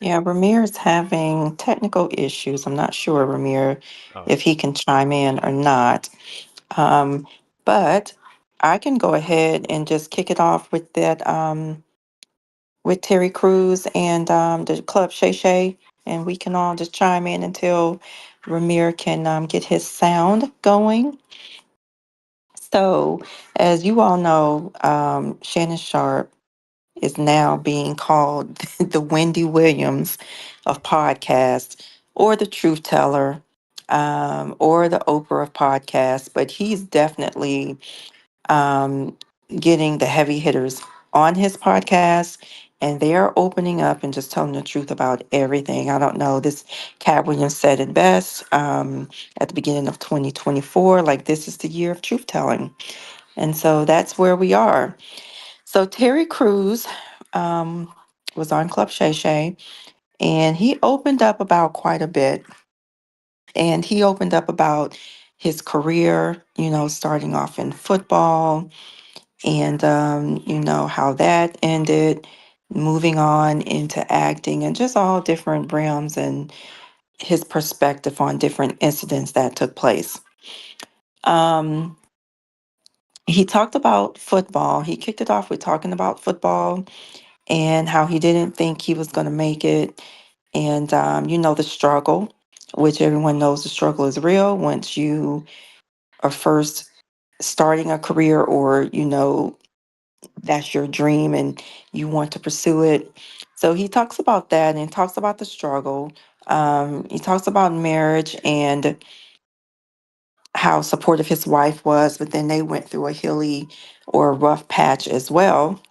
Yeah, Ramir is having technical issues. I'm not sure, Ramir, Oh, if he can chime in or not. Um, but I can go ahead and just kick it off with that with Terry Crews and the Club Shay Shay, and we can all just chime in until Ramir can get his sound going. So, as you all know, Shannon Sharp is now being called the Wendy Williams of podcasts, or the truth teller, or the Oprah of podcasts, but he's definitely um, getting the heavy hitters on his podcast. And they are opening up and just telling the truth about everything. I don't know. This Cat Williams said it best at the beginning of 2024, like this is the year of truth telling. And so that's where we are. So Terry Crews um, was on Club Shay Shay, and he opened up about quite a bit. And he opened up about his career, starting off in football and, how that ended, moving on into acting and just all different realms and his perspective on different incidents that took place. Um, he talked about football. He kicked it off with talking about football and how he didn't think he was going to make it. And, the struggle, which everyone knows the struggle is real once you are first starting a career, or, that's your dream and you want to pursue it. So he talks about that and talks about the struggle. He talks about marriage and how supportive his wife was, but then they went through a hilly or a rough patch as well.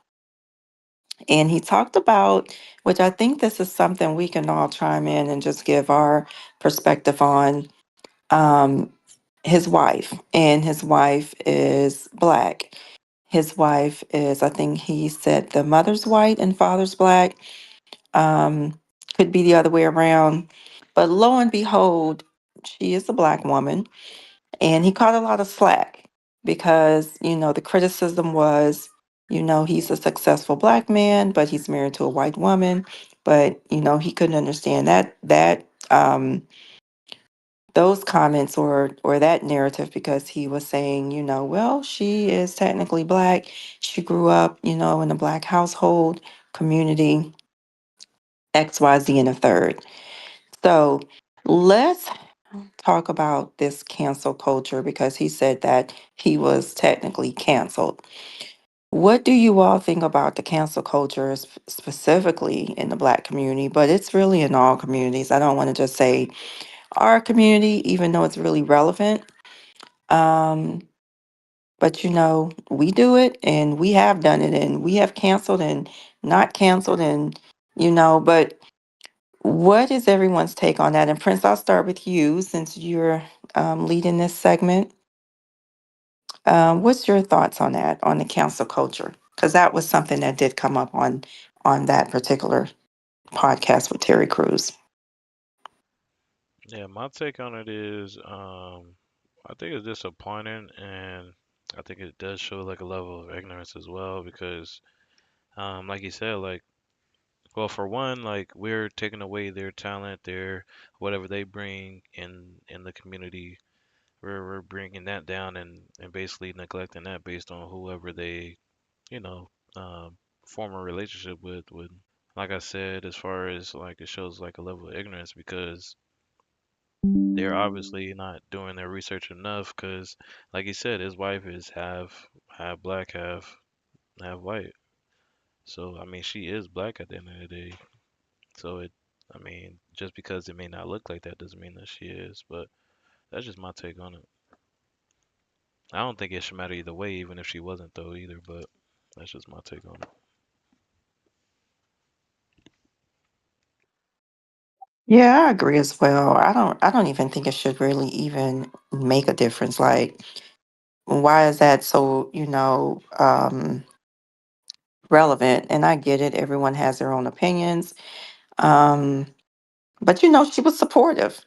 And he talked about, which I think this is something we can all chime in and just give our perspective on, um, his wife. And his wife is Black. His wife is, I think he said, the mother's white and father's Black. Um, could be the other way around. But lo and behold, she is a Black woman. And he caught a lot of slack because, the criticism was, he's a successful Black man, but he's married to a white woman. But, he couldn't understand that those comments or that narrative, because he was saying, well, she is technically Black. She grew up, in a Black household, community, XYZ and a third. So let's talk about this cancel culture, because he said that he was technically canceled. What do you all think about the cancel culture, specifically in the Black community? But it's really in all communities. I don't want to just say our community, even though it's really relevant. Um, but we do it and we have done it and we have canceled and not canceled, and but what is everyone's take on that? And Prince, I'll start with you since you're leading this segment. What's your thoughts on that, on the cancel culture? Because that was something that did come up on that particular podcast with Terry Crews. yeah. My take on it is, I think it's disappointing, and I think it does show like a level of ignorance as well, because, like you said, like, well, for one, like we're taking away their talent, their whatever they bring in the community. We're bringing that down and basically neglecting that based on whoever they, you know, form a relationship with. Like I said, as far as like it shows like a level of ignorance, because they're obviously not doing their research enough. Because, like he said, his wife is half black, half white. So I mean, she is black at the end of the day. So I mean, just because it may not look like that doesn't mean that she is. But that's just my take on it. I don't think it should matter either way, even if she wasn't though either. But that's just my take on it. Yeah, I agree as well. I don't even think it should really even make a difference. Like, why is that so, relevant? And I get it, everyone has their own opinions. Um, but she was supportive.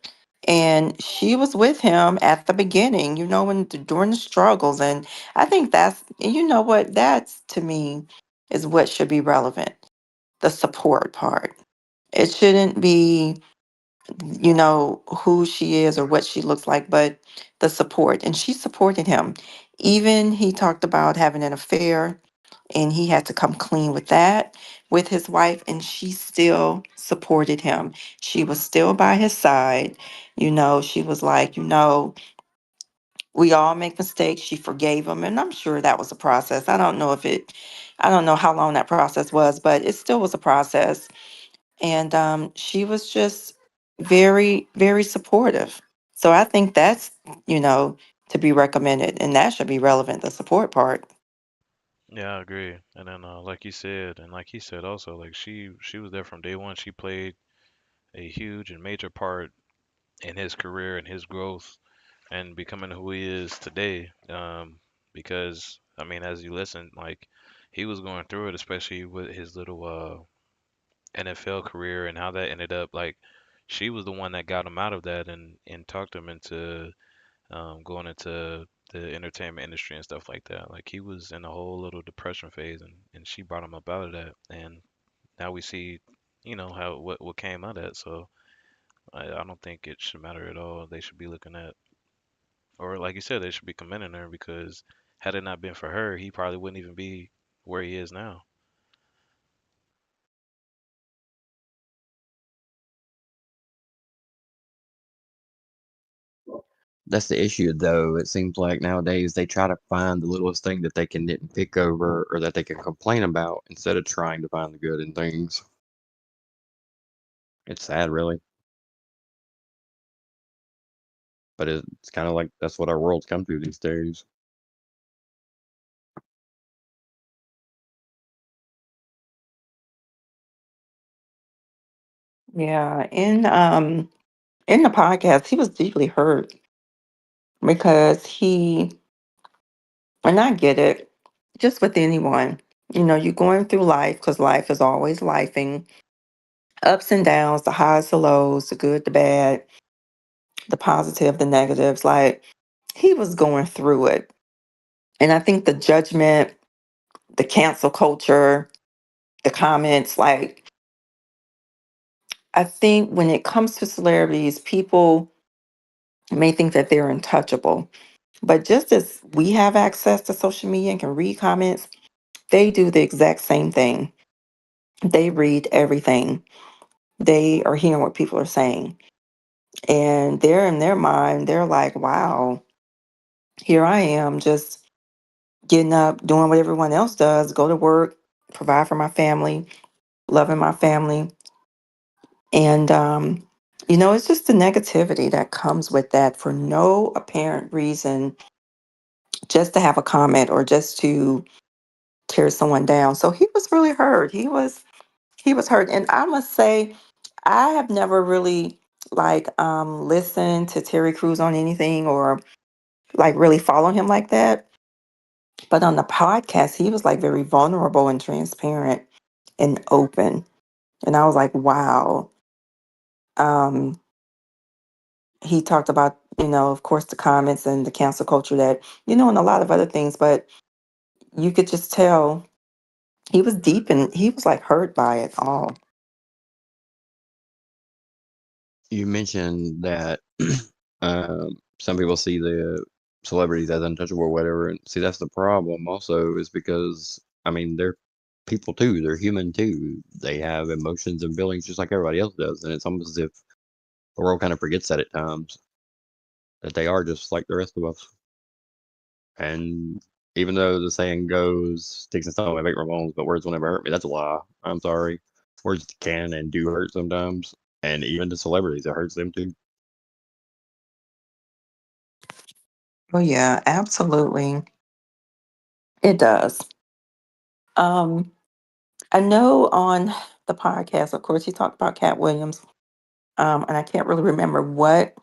And she was with him at the beginning, when during the struggles. And I think that's, you know what, that's to me is what should be relevant, the support part. It shouldn't be, who she is or what she looks like, but the support. And she supported him. Even he talked about having an affair and he had to come clean with that with his wife, and she still supported him. She was still by his side. She was like, we all make mistakes. She forgave him, and I'm sure that was a process. I don't know how long that process was, but it still was a process. And she was just very, very supportive. So I think that's, you know, to be recommended, and that should be relevant, the support part. Yeah, I agree. And then, like you said, and like he said also, like she was there from day one. She played a huge and major part in his career and his growth and becoming who he is today. Because I mean, as you listen, like he was going through it, especially with his little NFL career and how that ended up. Like she was the one that got him out of that and talked him into going into the entertainment industry and stuff like that. Like he was in a whole little depression phase, and she brought him up out of that. And now we see, how what came out of that. So I don't think it should matter at all. They should be looking at, or like you said, they should be commending her because had it not been for her, he probably wouldn't even be where he is now. That's the issue, though. It seems like nowadays they try to find the littlest thing that they can nitpick over or that they can complain about instead of trying to find the good in things. It's sad, really, but it's kind of like that's what our world's come to these days. Yeah, in the podcast, he was deeply hurt because and I get it, just with anyone, you're going through life because life is always lifing, ups and downs, the highs, the lows, the good, the bad, the positive, the negatives. Like he was going through it. And I think the judgment, the cancel culture, the comments, like, I think when it comes to celebrities, people may think that they're untouchable. But just as we have access to social media and can read comments, they do the exact same thing. They read everything. They are hearing what people are saying. And they're in their mind, they're like, wow, here I am just getting up, doing what everyone else does, go to work, provide for my family, loving my family. And, it's just the negativity that comes with that for no apparent reason, just to have a comment or just to tear someone down. So he was really hurt. He was hurt. And I must say, I have never really like listened to Terry Crews on anything or like really follow him like that. But on the podcast, he was like very vulnerable and transparent and open. And I was like, wow. Um, he talked about, of course, the comments and the cancel culture that, and a lot of other things, but you could just tell he was deep and he was like hurt by it all. You mentioned that some people see the celebrities as untouchable or whatever, and see that's the problem. Also, is because I mean they're people too. They're human too. They have emotions and feelings just like everybody else does, and it's almost as if the world kind of forgets that at times that they are just like the rest of us. And even though the saying goes, "Sticks and stones may make my bones, but words will never hurt me," that's a lie. I'm sorry. Words can and do hurt sometimes, and even to celebrities, it hurts them too. Oh yeah, absolutely. It does. Um, I know on the podcast, of course, he talked about Cat Williams. And I can't really remember what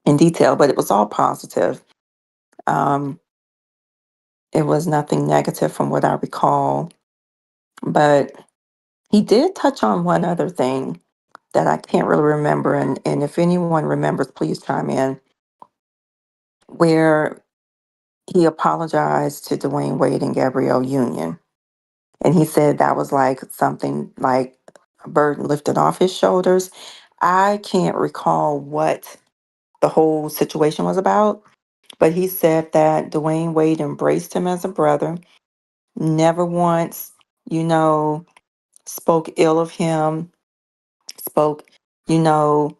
in detail, but it was all positive. Um, it was nothing negative from what I recall. But he did touch on one other thing that I can't really remember. And if anyone remembers, please chime in, where he apologized to Dwayne Wade and Gabrielle Union. And he said that was like something like a burden lifted off his shoulders. I can't recall what the whole situation was about, but he said that Dwayne Wade embraced him as a brother, never once, you know, spoke ill of him, spoke, you know,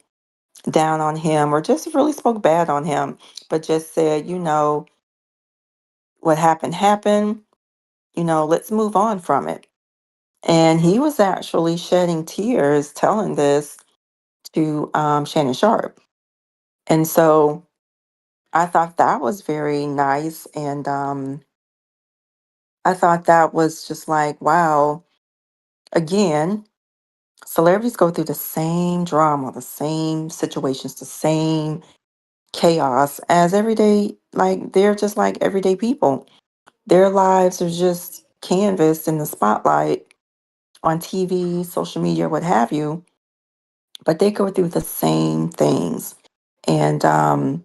down on him, or just really spoke bad on him, but just said, what happened happened, let's move on from it. And he was actually shedding tears telling this to Shannon Sharp. And so I thought that was very nice. And I thought that was just like, wow, again, celebrities go through the same drama, the same situations, the same chaos as everyday, like they're just like everyday people. Their lives are just canvassed in the spotlight on TV, social media, what have you, but they go through the same things. And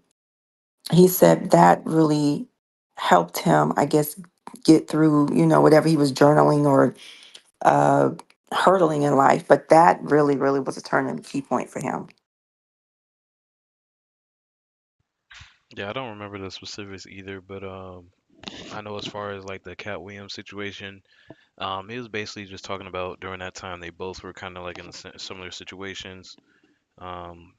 he said that really helped him, I guess, get through, whatever he was journaling or uh, hurdling in life. But that really, really was a turning key point for him. Yeah, I don't remember the specifics either, but I know as far as like the Cat Williams situation, he was basically just talking about during that time they both were kind of like in similar situations. Um,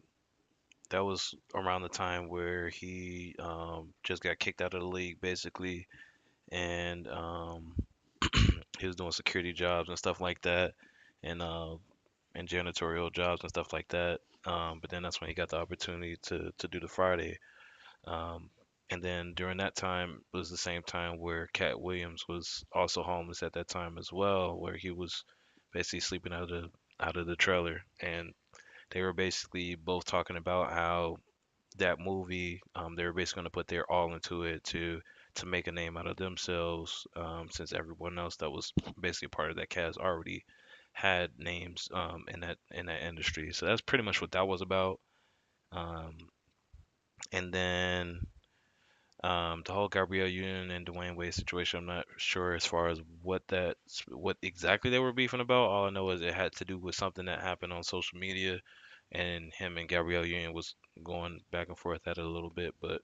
that was around the time where he just got kicked out of the league basically, and he was doing security jobs and stuff like that, and janitorial jobs and stuff like that. But then that's when he got the opportunity to do the Friday. Um, and then during that time was the same time where Cat Williams was also homeless at that time as well, where he was basically sleeping out of the trailer, and they were basically both talking about how that movie, they were basically going to put their all into it to make a name out of themselves, since everyone else that was basically part of that cast already had names in that industry. So that's pretty much what that was about. Um, and then the whole Gabrielle Union and Dwayne Wade situation, I'm not sure as far as what exactly they were beefing about. All I know is it had to do with something that happened on social media, and him and Gabrielle Union was going back and forth at it a little bit. But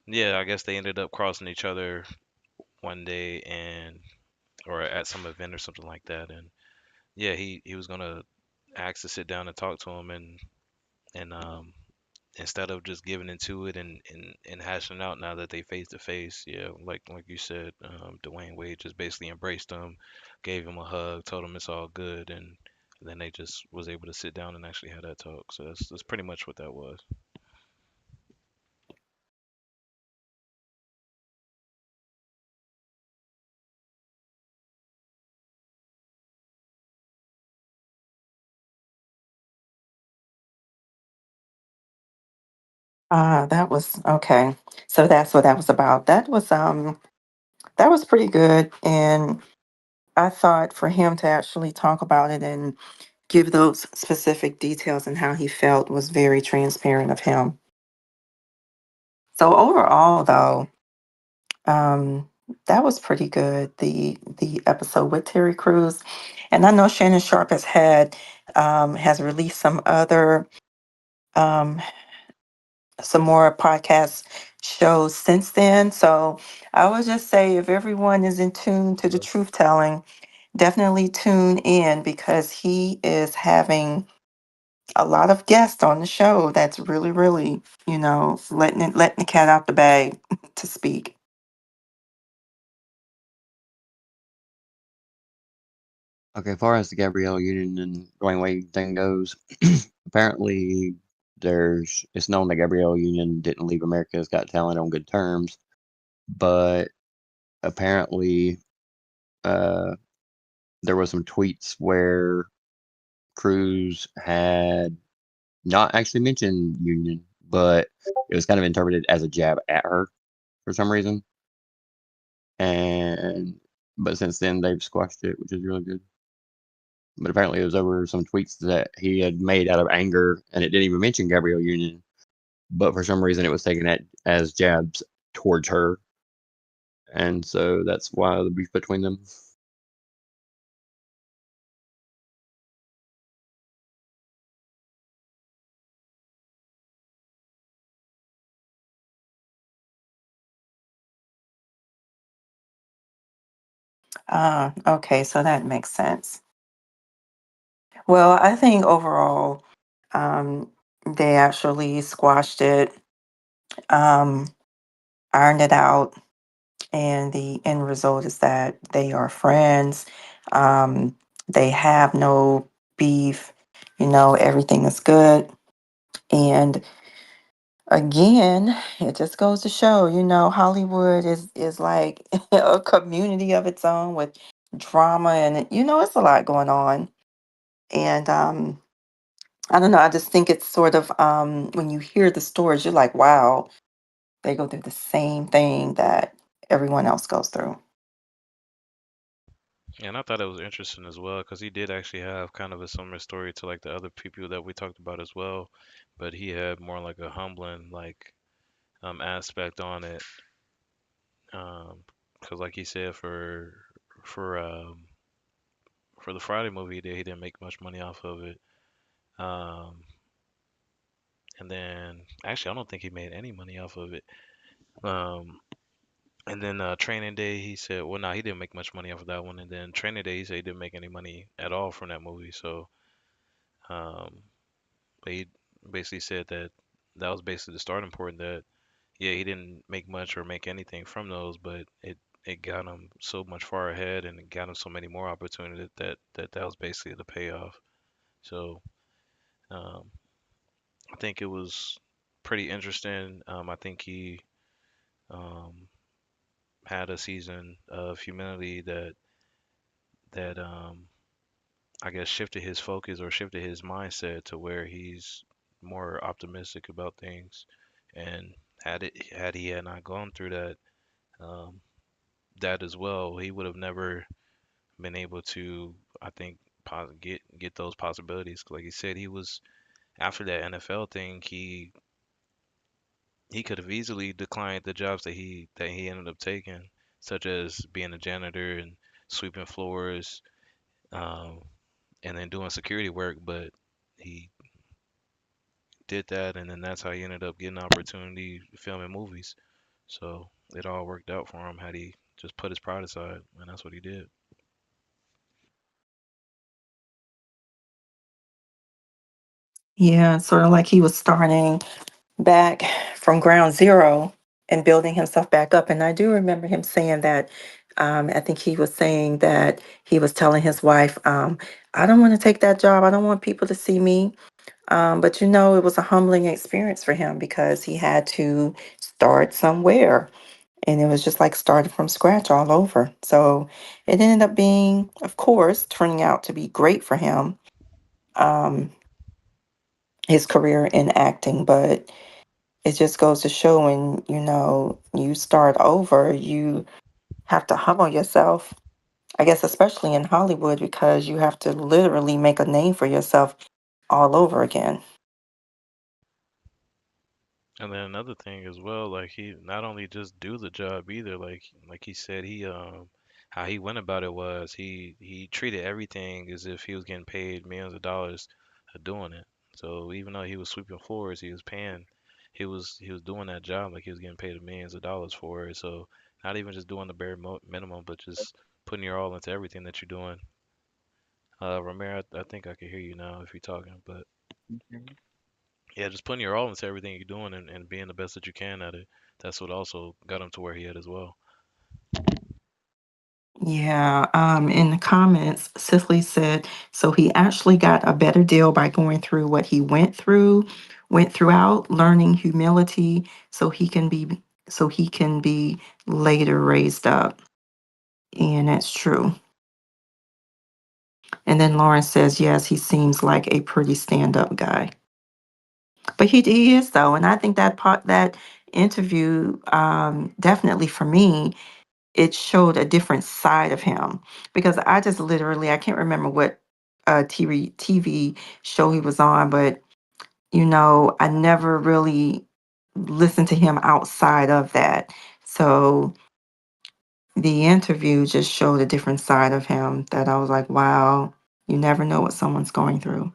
yeah, I guess they ended up crossing each other one day and or at some event or something like that. And yeah, he was gonna ask to sit down and talk to him, and instead of just giving into it and hashing out now that they face to face, yeah, like you said, Dwayne Wade just basically embraced him, gave him a hug, told him it's all good, and then they just was able to sit down and actually have that talk. So that's pretty much what that was. Ah, that was okay. So that's what that was about. That was pretty good. And I thought for him to actually talk about it and give those specific details and how he felt was very transparent of him. So overall though, um, that was pretty good, the episode with Terry Crews. And I know Shannon Sharp has released um some more podcast shows since then. So I would just say if everyone is in tune to the truth telling, definitely tune in because he is having a lot of guests on the show that's really, really, letting the cat out the bag to speak. Okay, as far as the Gabrielle Union and Dwayne Wade thing goes, apparently it's known that Gabrielle Union didn't leave America's Got Talent on good terms, but apparently uh, there was some tweets where Cruz had not actually mentioned Union, but it was kind of interpreted as a jab at her for some reason. And but since then they've squashed it, which is really good. But apparently it was over some tweets that he had made out of anger, and it didn't even mention Gabrielle Union. But for some reason, it was taken as jabs towards her, and so that's why the beef between them. Okay, so that makes sense. Well, I think overall, um, they actually squashed it, um, ironed it out, and the end result is that they are friends. Um, they have no beef, everything is good. And again, it just goes to show, Hollywood is like a community of its own with drama and it's a lot going on. And I don't know, I just think it's sort of when you hear the stories, you're like, wow, they go through the same thing that everyone else goes through. And I thought it was interesting as well because he did actually have kind of a similar story to like the other people that we talked about as well, but he had more like a humbling like aspect on it. Because like he said, for um for the Friday movie he didn't make much money off of it. Um, and then actually I don't think he made any money off of it. Um, and then Training Day he said, well, no, he didn't make much money off of that one. And then Training Day he said he didn't make any money at all from that movie. So um, but he basically said that that was basically the starting point. That yeah, he didn't make much or make anything from those, but it got him so much far ahead and it got him so many more opportunities that was basically the payoff. So um, I think it was pretty interesting. I think he um, had a season of humility that I guess shifted his focus or shifted his mindset to where he's more optimistic about things. And had he had not gone through um, that as well, he would have never been able to, I think, get those possibilities. Like he said, he was after that NFL thing, he could have easily declined the jobs that he ended up taking, such as being a janitor and sweeping floors, um, and then doing security work. But he did that, and then that's how he ended up getting an opportunity filming movies. So it all worked out for him had he just put his pride aside, and that's what he did. Yeah, sort of like he was starting back from ground zero and building himself back up. And I do remember him saying that. I think he was saying that he was telling his wife, I don't want to take that job. I don't want people to see me. But it was a humbling experience for him because he had to start somewhere. And it was just like starting from scratch all over. So it ended up being, of course, turning out to be great for him, um, his career in acting. But it just goes to show when, you start over, you have to humble yourself. I guess, especially in Hollywood, because you have to literally make a name for yourself all over again. And then another thing as well, like he not only just do the job either, like he said, he how he went about it was he treated everything as if he was getting paid millions of dollars for doing it. So even though he was sweeping floors, he was doing that job like he was getting paid millions of dollars for it. So not even just doing the bare minimum, but just putting your all into everything that you're doing. Ramiro, I think I can hear you now if you're talking, but yeah, just putting your all into everything you're doing and being the best that you can at it. That's what also got him to where he at as well. Yeah, in the comments, Cicely said, so he actually got a better deal by going through what he went throughout, learning humility so he can be later raised up. And that's true. And then Lauren says, yes, he seems like a pretty stand-up guy. But he is though, and I think that interview definitely for me it showed a different side of him because I just literally I can't remember what TV show he was on, but I never really listened to him outside of that. So the interview just showed a different side of him that I was like, wow, you never know what someone's going through.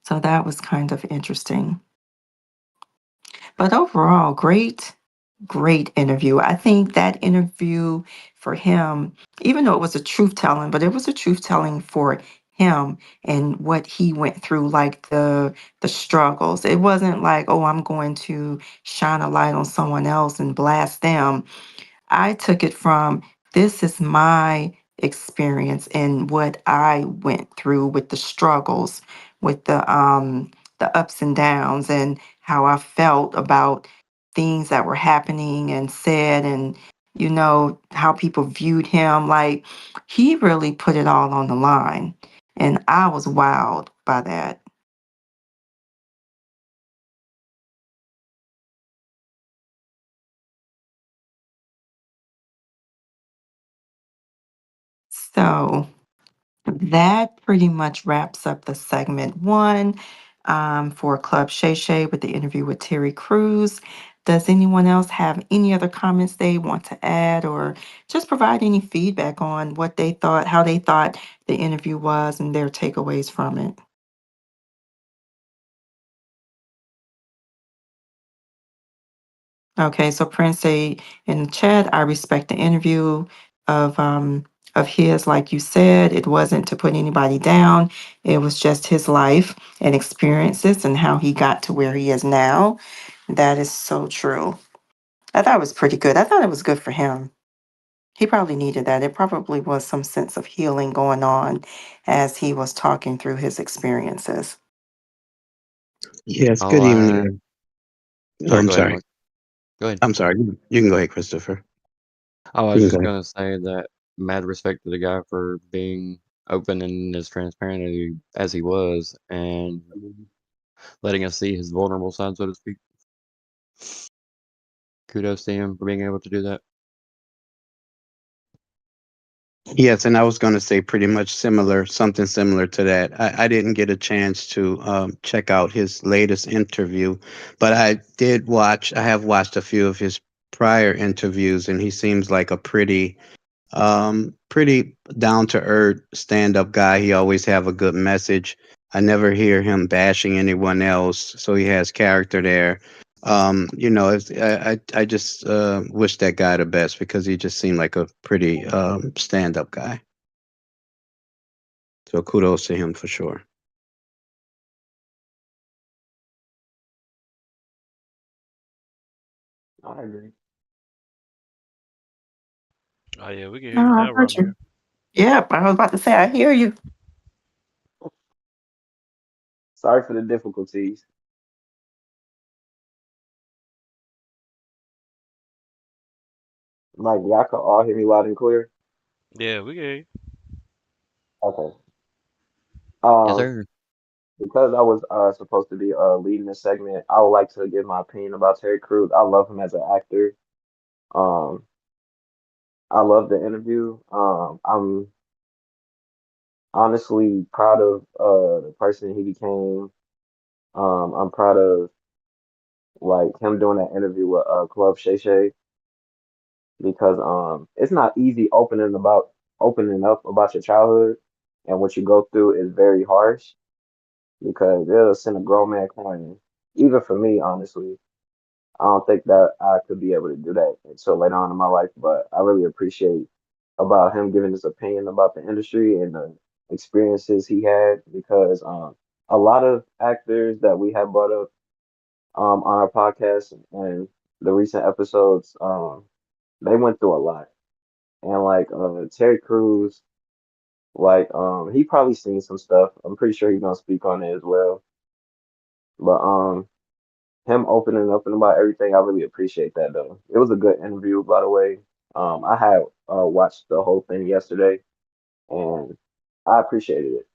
So that was kind of interesting. But overall, great, great interview. I think that interview for him, even though it was a truth telling, but it was a truth telling for him and what he went through, like the struggles. It wasn't like, oh, I'm going to shine a light on someone else and blast them. I took it from, this is my experience and what I went through with the struggles, with the ups and downs, and how I felt about things that were happening and said, and how people viewed him. Like, he really put it all on the line, and I was wowed by that. So that pretty much wraps up the segment one, for Club Shay Shay with the interview with Terry Crews. Does anyone else have any other comments they want to add, or just provide any feedback on what they thought, how they thought the interview was, and their takeaways from it? Okay, so Prince say in the chat, I respect the interview of his, like you said, it wasn't to put anybody down. It was just his life and experiences and how he got to where he is now. That is so true. I thought it was pretty good. I thought it was good for him. He probably needed that. It probably was some sense of healing going on as he was talking through his experiences. Yes, good I'll evening. add. Oh, Sorry, I'm go ahead, sorry. Mark. Go ahead. I'm sorry. You can go ahead, Christopher. Oh, I You was can go just ahead. gonna say that mad respect to the guy for being open and as transparent as he was, and letting us see his vulnerable side, so to speak. Kudos to him for being able to do that. Yes, and I was going to say pretty much similar, something similar to that. I didn't get a chance to check out his latest interview, but I have watched a few of his prior interviews, and he seems like a pretty down to earth stand up guy. He always have a good message. I never hear him bashing anyone else, so he has character there. I just wish that guy the best because he just seemed like a pretty stand up guy. So kudos to him for sure. I agree. Oh yeah, we can hear you Oh, I now, heard you. Romeo. Yep, I was about to say, I hear you. Sorry for the difficulties. Like y'all can all hear me loud and clear. Yeah, we can hear you. Okay. Yes, Um, sir. because I was supposed to be leading this segment, I would like to give my opinion about Terry Crews. I love him as an actor. Um, I love the interview. I'm honestly proud of the person he became. I'm proud of like him doing that interview with Club Shay Shay because it's not easy opening up about your childhood and what you go through is very harsh because it'll send a grown man crying. Even for me, honestly, I don't think that I could be able to do that until later on in my life. But I really appreciate about him giving his opinion about the industry and the experiences he had because a lot of actors that we have brought up on our podcast and the recent episodes they went through a lot and like Terry Crews like he probably seen some stuff. I'm pretty sure he's gonna speak on it as well. But him opening up and about everything, I really appreciate that though. It was a good interview, by the way. I had watched the whole thing yesterday, and I appreciated it.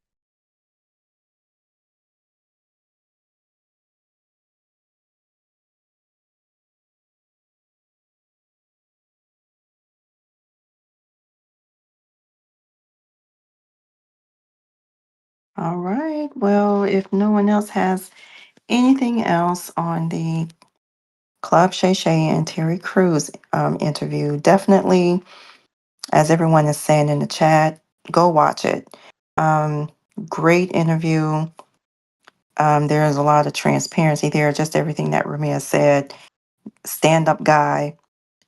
All right. Well, if no one else has anything else on the Club Shay Shay and Terry Crews interview, definitely, as everyone is saying in the chat, go watch it. Um, Great interview. There's a lot of transparency there, just everything that Ramia said. stand-up guy,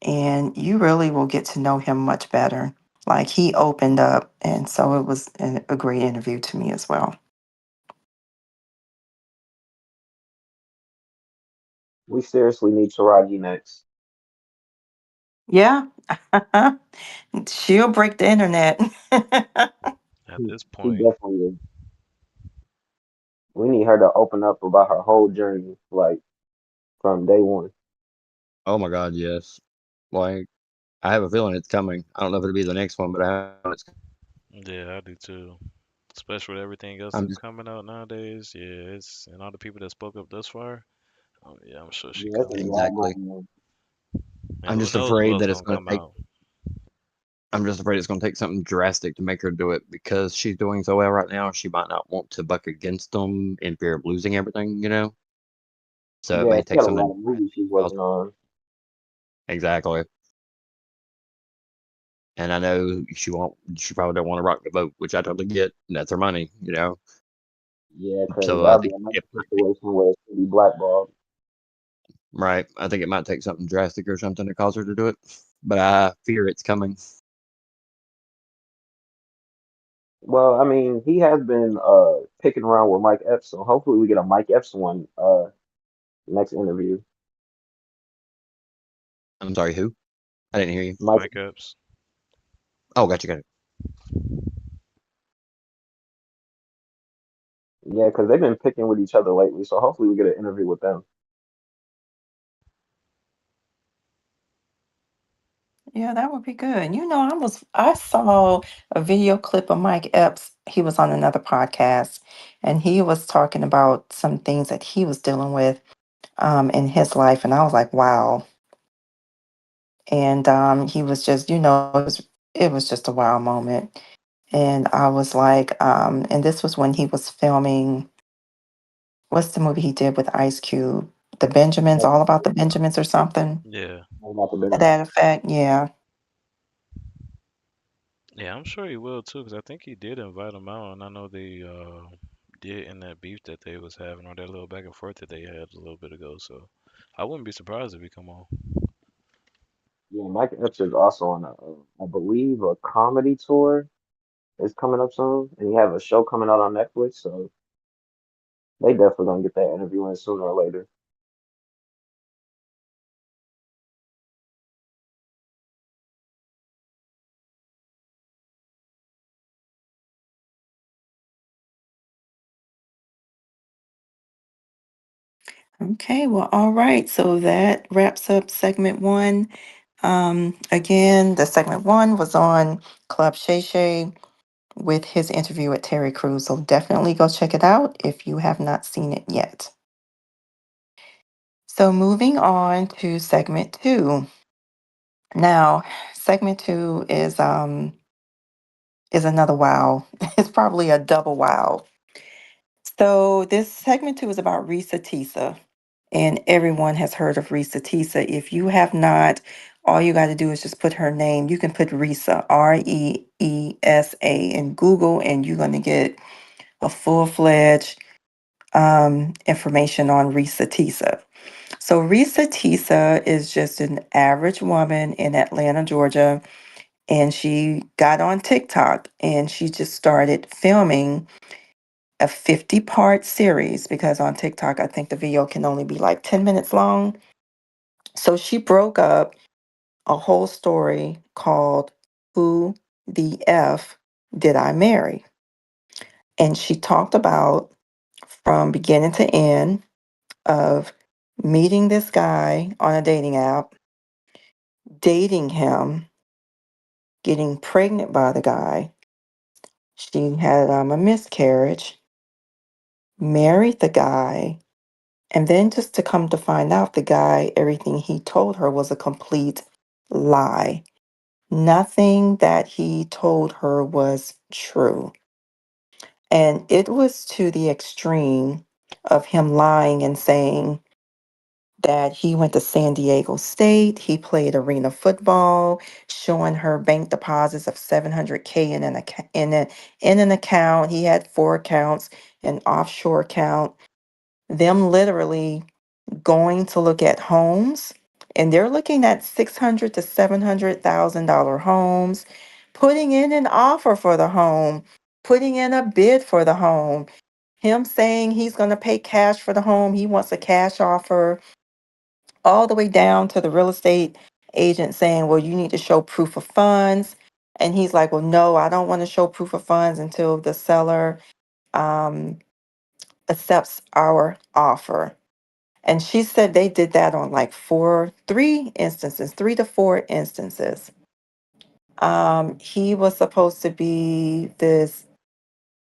and you really will get to know him much better. Like he opened up, and so it was a great interview to me as well. We seriously need Taraji next. Yeah, she'll break the internet. At He, this he point, definitely is. We need her to open up about her whole journey, like from day one. Oh my God, yes. Like I have a feeling it's coming. I don't know if it'll be the next one, but I have it's. yeah, I do too. Especially with everything else I'm that's just coming out nowadays. Yeah, it's and all the people that spoke up thus far. Oh, yeah, I'm sure she Yeah, it's a coming. lot exactly. going on. And I'm who just knows what afraid else that it's gonna going to come take. out? I'm just afraid it's going to take something drastic to make her do it because she's doing so well right now. She might not want to buck against them in fear of losing everything, you know. So it Yeah, may she take got a lot something of movies she's else. working on. Exactly. And I know she won't. She probably don't want to rock the boat, which I totally get. That's her money, you know. Yeah, because So I that'll be think another it might take situation where it's gonna be blackballed. right. I think it might take something drastic or something to cause her to do it. But I fear it's coming. Well, I mean, he has been picking around with Mike Epps, so hopefully we get a Mike Epps one next interview. I'm sorry, who? I didn't hear you. Mike, Mike Epps. Oh, gotcha, gotcha. yeah, because they've been picking with each other lately, so hopefully we get an interview with them. Yeah, that would be good. I saw a video clip of Mike Epps. He was on another podcast, and he was talking about some things that he was dealing with in his life, and I was like, wow. And he was just, it was just a wow moment. And I was like, and this was when he was filming, what's the movie he did with Ice Cube? The Benjamins, Like, all about the Benjamins or something. Yeah, about the To business. that effect, yeah. yeah, I'm sure he will too, because I think he did invite him out, and I know they did in that beef that they was having or that little back and forth that they had a little bit ago. So I wouldn't be surprised if he come on. Yeah, Mike Epps is also on I believe, a comedy tour is coming up soon, and he have a show coming out on Netflix, so they definitely gonna get that interview in sooner or later. Okay, well, all right. So that wraps up segment one. Again, the segment one was on Club Shay Shay with his interview with Terry Crews. So definitely go check it out if you have not seen it yet. So moving on to segment two. Now, segment two is another wow. It's probably a double wow. So this segment two is about Risa Tisa. And everyone has heard of Risa Tisa. If you have not, all you got to do is just put her name. You can put Risa, Reesa, in Google, and you're going to get a full-fledged information on Risa Tisa. So Risa Tisa is just an average woman in Atlanta, Georgia, and she got on TikTok and she just started filming a 50-part series because on TikTok, I think the video can only be like 10 minutes long. So she broke up a whole story called Who the F Did I Marry? And she talked about from beginning to end of meeting this guy on a dating app, dating him, getting pregnant by the guy. She had a miscarriage, married the guy, and then just to come to find out the guy, everything he told her was a complete lie. Nothing that he told her was true. And it was to the extreme of him lying and saying that he went to San Diego State, he played arena football, showing her bank deposits of 700K in an account. He had four accounts, an offshore account. Them literally going to look at homes and they're looking at 600 to $700,000 homes, putting in an offer for the home, putting in a bid for the home. Him saying he's going to pay cash for the home, he wants a cash offer, all the way down to the real estate agent saying, well, you need to show proof of funds. And he's like, well, no, I don't want to show proof of funds until the seller um, accepts our offer. And she said they did that on like three instances, 3 to 4 instances. He was supposed to be this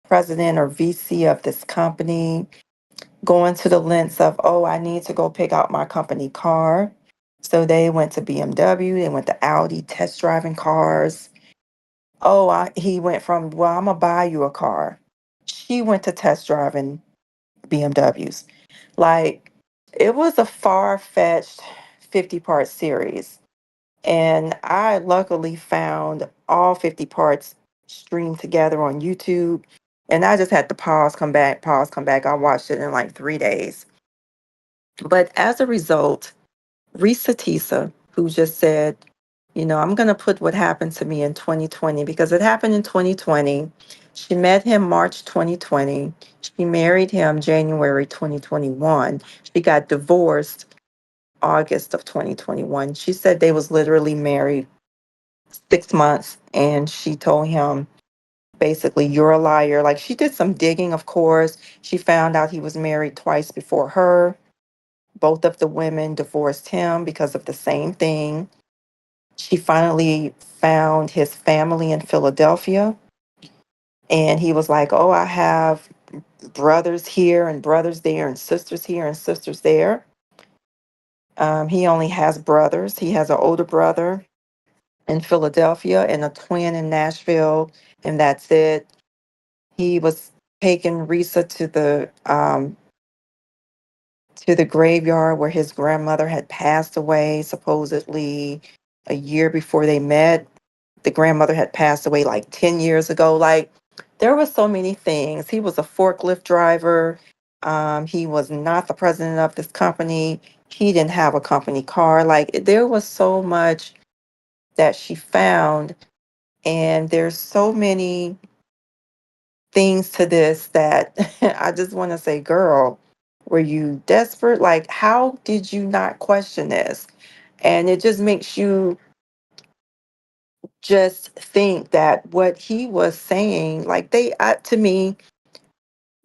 president or VC of this company, going to the lengths of, oh, I need to go pick out my company car. So they went to BMW, they went to Audi, test driving cars. Oh, he went from, well, I'm gonna buy you a car. She went to test driving BMWs. Like, it was a far-fetched 50-part series. And I luckily found all 50 parts streamed together on YouTube. And I just had to pause, come back, pause, come back. I watched it in like 3 days. But as a result, Risa Tisa, who just said, I'm going to put what happened to me in 2020 because it happened in 2020. She met him March 2020. She married him January 2021. She got divorced August of 2021. She said they was literally married 6 months, and she told him basically, you're a liar. Like, she did some digging, of course. She found out he was married twice before her. Both of the women divorced him because of the same thing. She finally found his family in Philadelphia, and he was like, oh, I have brothers here and brothers there and sisters here and sisters there. He only has brothers. He has an older brother in Philadelphia and a twin in Nashville, and that's it. He was taking Risa to the graveyard where his grandmother had passed away, supposedly a year before they met. The grandmother had passed away like 10 years ago. Like, there were so many things. He was a forklift driver. He was not the president of this company. He didn't have a company car. Like, there was so much that she found. And there's so many things to this that I just want to say, girl, were you desperate? Like, how did you not question this? And it just makes you just think that what he was saying, like, to me,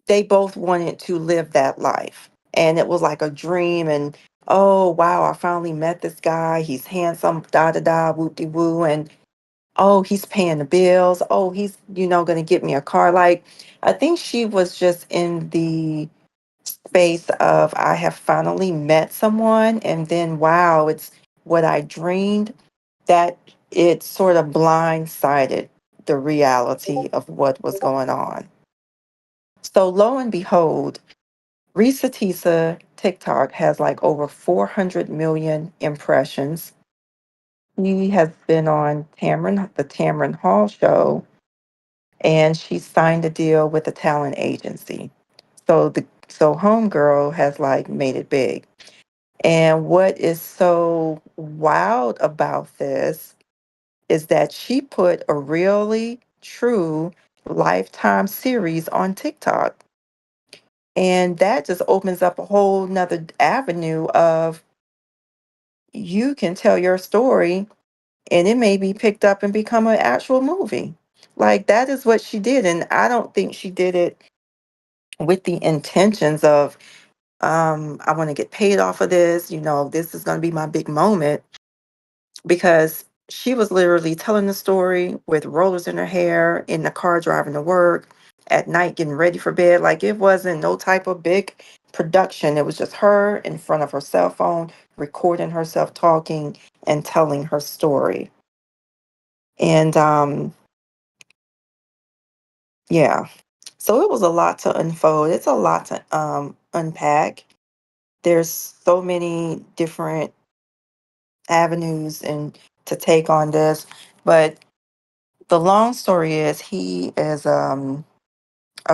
they both wanted to live that life. And it was like a dream. And oh, wow, I finally met this guy. He's handsome, da da da, whoop de woo. And oh, he's paying the bills. Oh, he's, going to get me a car. Like, I think she was just in the space of, I have finally met someone. And then, wow, it's what I dreamed, that it sort of blindsided the reality of what was going on. So lo and behold, Risa Tisa TikTok has like over 400 million impressions. She has been on the Tamron Hall show, and she signed a deal with a talent agency. So Homegirl has like made it big. And what is so wild about this is that she put a really true Lifetime series on TikTok. And that just opens up a whole nother avenue of, you can tell your story and it may be picked up and become an actual movie. Like, that is what she did. And I don't think she did it with the intentions of, I want to get paid off of this, this is going to be my big moment, because she was literally telling the story with rollers in her hair, in the car driving to work, at night getting ready for bed. Like, it wasn't no type of big production. It was just her in front of her cell phone, recording herself talking and telling her story. And yeah, so it was a lot to unfold. It's a lot to unpack. There's so many different avenues and to take on this, but the long story is, he is a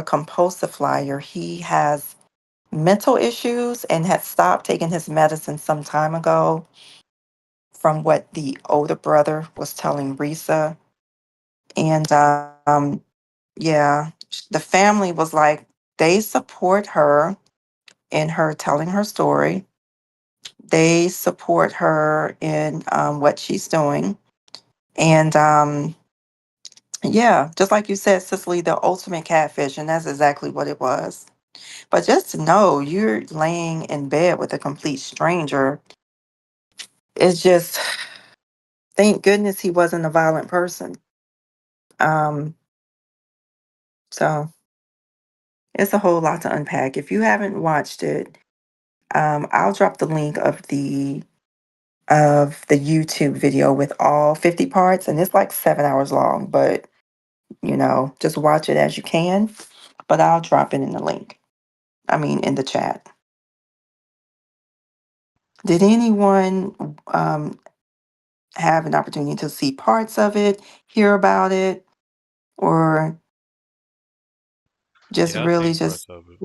compulsive flyer. He has mental issues and had stopped taking his medicine some time ago. from what the older brother was telling Risa. And yeah, the family was like, they support her in her telling her story. They support her in what she's doing. And yeah, just like you said, Cicely, the ultimate catfish, and that's exactly what it was. But just to know you're laying in bed with a complete stranger, it's just, thank goodness he wasn't a violent person. Um, so it's a whole lot to unpack. If you haven't watched it, I'll drop the link of the YouTube video with all 50 parts, and it's like 7 hours long, but just watch it as you can. But I'll drop it in the link. I mean, in the chat. Did anyone have an opportunity to see parts of it, hear about it, or just Yeah, I really seen parts just of it. It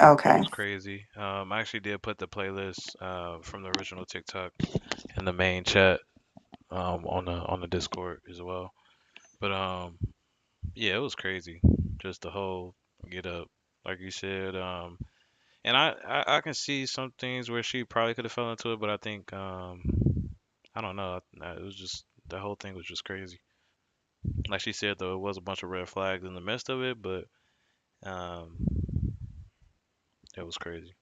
okay? was crazy. I actually did put the playlist from the original TikTok in the main chat on the Discord as well. But yeah, it was crazy. Just the whole get up, like you said. And I can see some things where she probably could have fell into it, but I think I don't know. It was just the whole thing was just crazy. Like she said, though, it was a bunch of red flags in the midst of it, but um, it was crazy.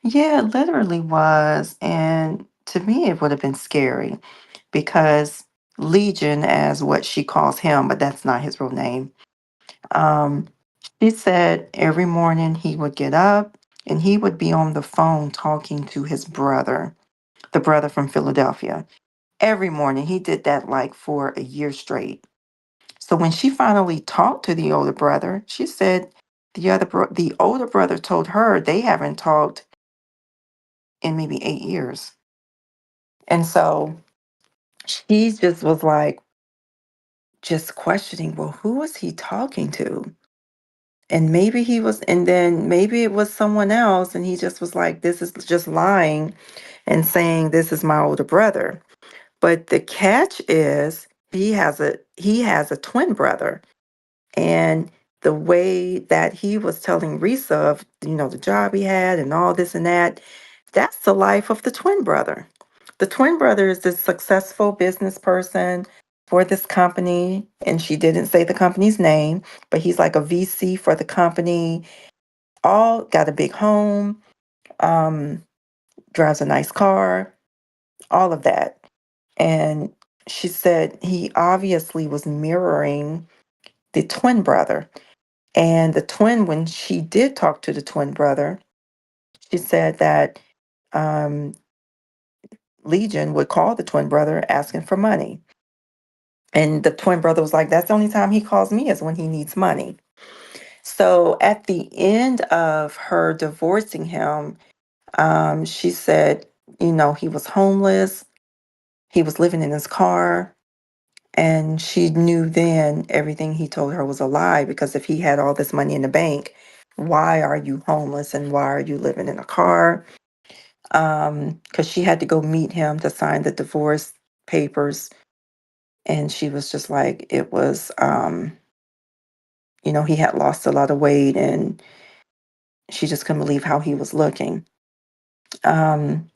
Yeah, it literally was. And to me, it would have been scary because Legion, as what she calls him, but that's not his real name. Um, she said every morning he would get up and he would be on the phone talking to his brother, the brother from Philadelphia. Every morning he did that like for a year straight. So when she finally talked to the older brother, she said the older brother told her they haven't talked in maybe 8 years. And so she just was like, just questioning, well, who was he talking to? And maybe he was, and then maybe it was someone else, and he just was like, this is just lying and saying this is my older brother. But the catch is he has a twin brother. And the way that he was telling Risa of, the job he had and all this and that, that's the life of the twin brother. The twin brother is this successful business person for this company, and she didn't say the company's name, but he's like a VC for the company, all got a big home, um, drives a nice car, all of that. And she said he obviously was mirroring the twin brother. And the twin, when she did talk to the twin brother, she said that um, Legion would call the twin brother asking for money. And the twin brother was like, that's the only time he calls me is when he needs money. So at the end of her divorcing him, she said, he was homeless, he was living in his car. And she knew then everything he told her was a lie because if he had all this money in the bank, why are you homeless and why are you living in a car? Because she had to go meet him to sign the divorce papers. And she was just like, it was, he had lost a lot of weight and she just couldn't believe how he was looking. Um,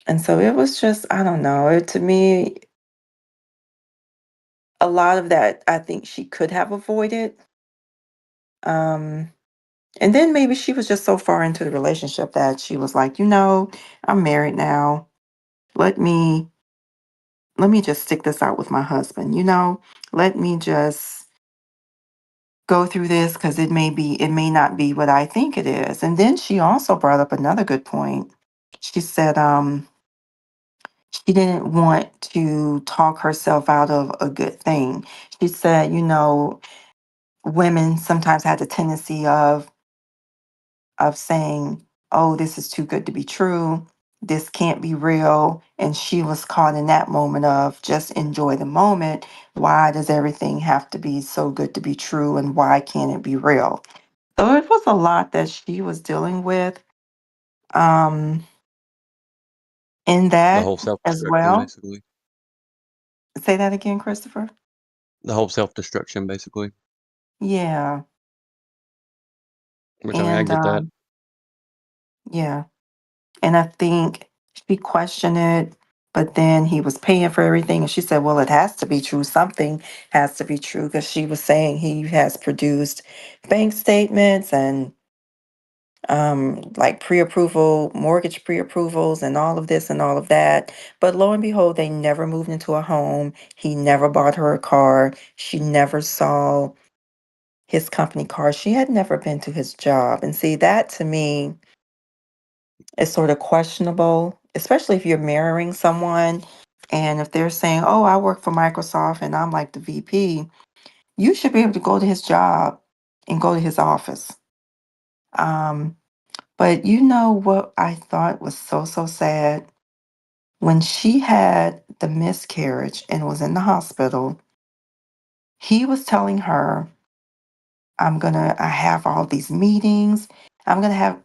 and so it was just, I don't know. To me, a lot of that I think she could have avoided. Um, And then maybe she was just so far into the relationship that she was like, I'm married now. Let me let me just stick this out with my husband, Let me just go through this because it may not be what I think it is. And then she also brought up another good point. She said she didn't want to talk herself out of a good thing. She said, women sometimes had the tendency of saying, oh, this is too good to be true. This can't be real. And she was caught in that moment of just enjoy the moment. Why does everything have to be so good to be true? And why can't it be real? So it was a lot that she was dealing with um, in The that whole as self-destruction, well. basically. Say that again, Christopher. The whole self-destruction, basically. Yeah, Which I mean, I and get that. yeah, and I think she questioned it, but then he was paying for everything, and she said, "Well, it has to be true. Something has to be true," because she was saying he has produced bank statements and like pre-approval, mortgage pre-approvals and all of this and all of that. But lo and behold, they never moved into a home. He never bought her a car. She never saw his company car. She had never been to his job. And see, that to me is sort of questionable, especially if you're marrying someone and if they're saying, "Oh, I work for Microsoft and I'm like the VP," you should be able to go to his job and go to his office. Um, But you know what I thought was so, so sad? When she had the miscarriage and was in the hospital, he was telling her, I have all these meetings.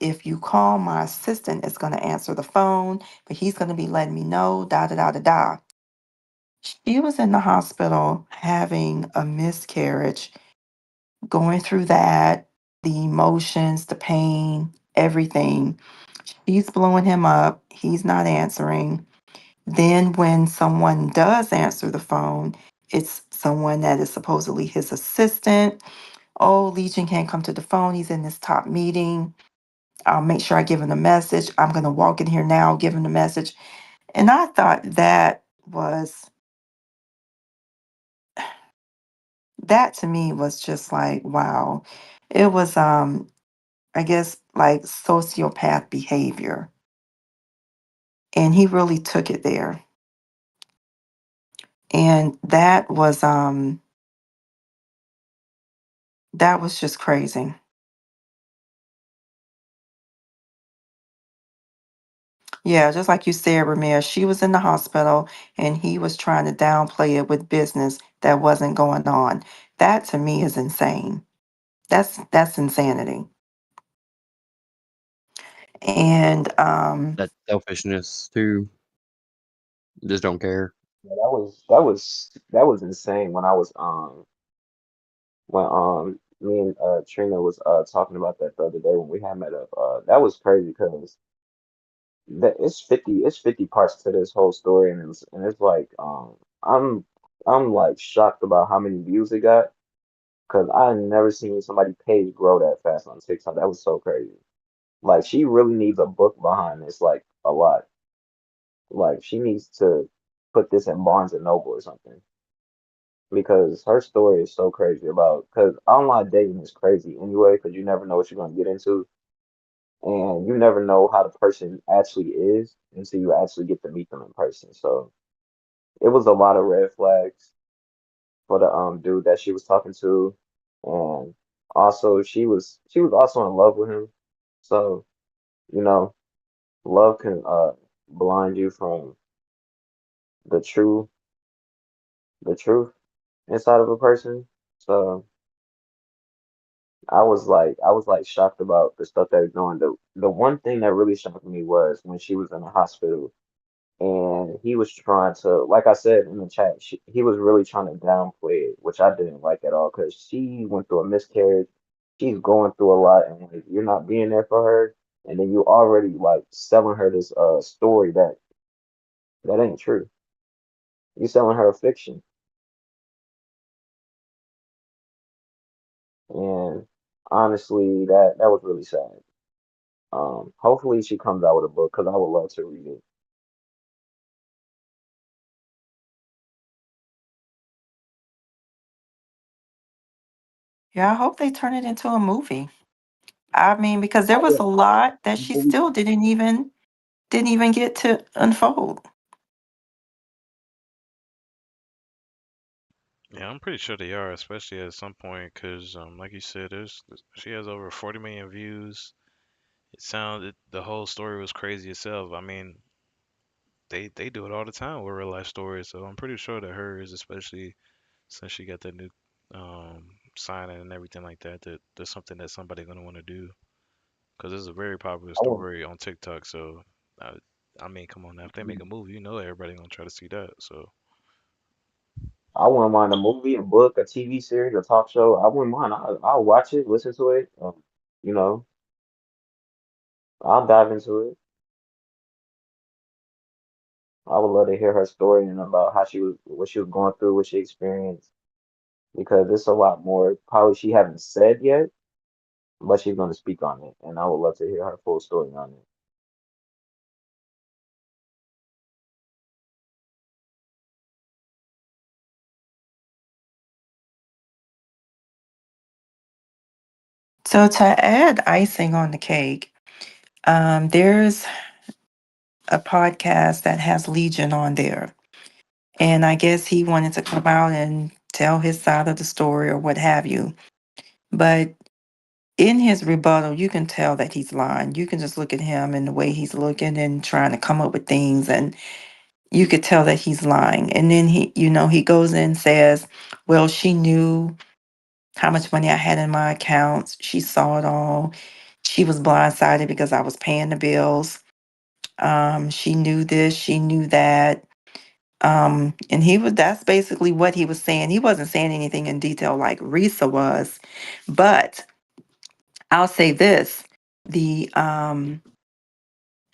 If you call my assistant, it's gonna answer the phone, but he's gonna be letting me know, da da da da da. She was in the hospital having a miscarriage, going through that, the emotions, the pain, everything. She's blowing him up. He's not answering. Then, when someone does answer the phone, it's someone that is supposedly his assistant. Oh, Legion can't come to the phone. He's in this top meeting. I'll make sure I give him the message. I'm going to walk in here now, give him the message. And I thought that to me was just like, wow. It was, I guess, like sociopath behavior. And he really took it there. And that was just crazy. Yeah, just like you said, Ramir, she was in the hospital and he was trying to downplay it with business that wasn't going on. That to me is insane. That's insanity. And That selfishness too. Just don't care. Yeah, that was insane when I was when me and Trina was talking about that the other day when we had met up. That was crazy because that it's 50 parts to this whole story, and it's like I'm I'm like shocked about how many views it got because I never seen somebody page grow that fast on TikTok. That was so crazy. Like she really needs a book behind this, like a lot. Like she needs to put this in Barnes and Noble or something because her story is so crazy about because online dating is crazy anyway because you never know what you're gonna get into and you never know how the person actually is until you actually get to meet them in person. So it was a lot of red flags for the dude that she was talking to, and also she was also in love with him. So you know, love can blind you from the true the truth inside of a person. So I was like shocked about the stuff that he's doing. The one thing that really shocked me was when she was in the hospital and he was trying to, like I said in the chat, he was really trying to downplay it, which I didn't like at all because she went through a miscarriage. She's going through a lot, and like, you're not being there for her, and then you already like selling her this story that ain't true. You selling her a fiction, and honestly, that was really sad. Hopefully she comes out with a book because I would love to read it. yeah, I hope they turn it into a movie. I mean, because there Oh was yeah, a lot that I she believe still didn't even get to unfold. Yeah, I'm pretty sure they are, especially at some point, because like you said, she has over 40 million views. The whole story was crazy itself. I mean, they do it all the time with real life stories, so I'm pretty sure that hers, especially since she got that new um signing and everything like that, that there's something that somebody gonna want to do because it's a very popular I want story on TikTok. So, uh, I mean, come on now, if they make a movie, you know everybody gonna try to see that. So, I wouldn't mind a movie, a book, a TV series, a talk show. I wouldn't mind. I'll watch it, listen to it. You know, I'll dive into it. I would love to hear her story and about how she was, what she was going through, what she experienced, because there's a lot more probably she haven't said yet, but she's going to speak on it, and I would love to hear her full story on it. So to add icing on the cake, there's a podcast that has Legion on there. And I guess he wanted to come out and tell his side of the story or what have you. But in his rebuttal, you can tell that he's lying. You can just look at him and the way he's looking and trying to come up with things, and you could tell that he's lying. And then he goes in and says, well, she knew how much money I had in my accounts. She saw it all. She was blindsided because I was paying the bills. She knew this, she knew that. And that's basically what he was saying. He wasn't saying anything in detail like Risa was, but I'll say this. The um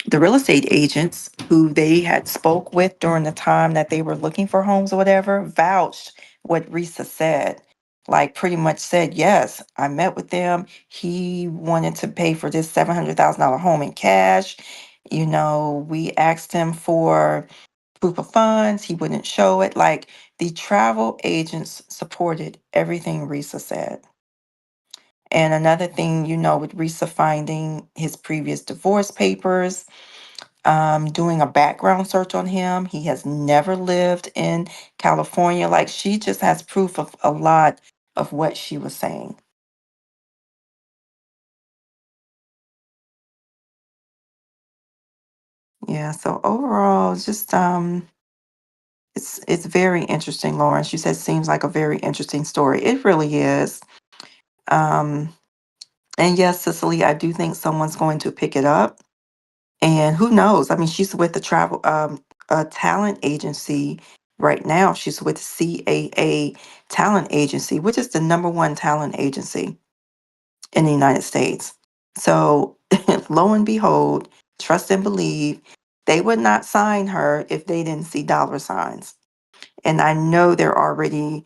the real estate agents who they had spoke with during the time that they were looking for homes or whatever vouched what Risa said. Like pretty much said, yes, I met with them. He wanted to pay for this $700,000 home in cash. We asked him for proof of funds. He wouldn't show it. Like the travel agents supported everything Risa said. And another thing, with Risa finding his previous divorce papers, doing a background search on him, he has never lived in California. Like she just has proof of a lot of what she was saying. Yeah, so overall, it's just it's very interesting, Lawrence. You said seems like a very interesting story. It really is. Um, and yes, Cicely, I do think someone's going to pick it up. And who knows? I mean, she's with the travel a talent agency right now. She's with CAA Talent Agency, which is the number one talent agency in the United States. So lo and behold, trust and believe, they would not sign her if they didn't see dollar signs. And I know they're already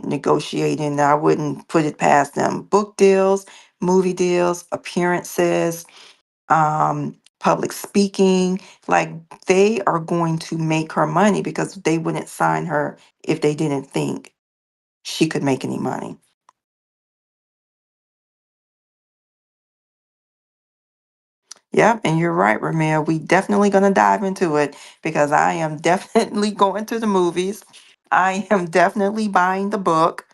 negotiating. I wouldn't put it past them. Book deals, movie deals, appearances, public speaking. Like they are going to make her money because they wouldn't sign her if they didn't think she could make any money. Yep, and you're right, Ramil. We definitely gonna dive into it because I am definitely going to the movies. I am definitely buying the book.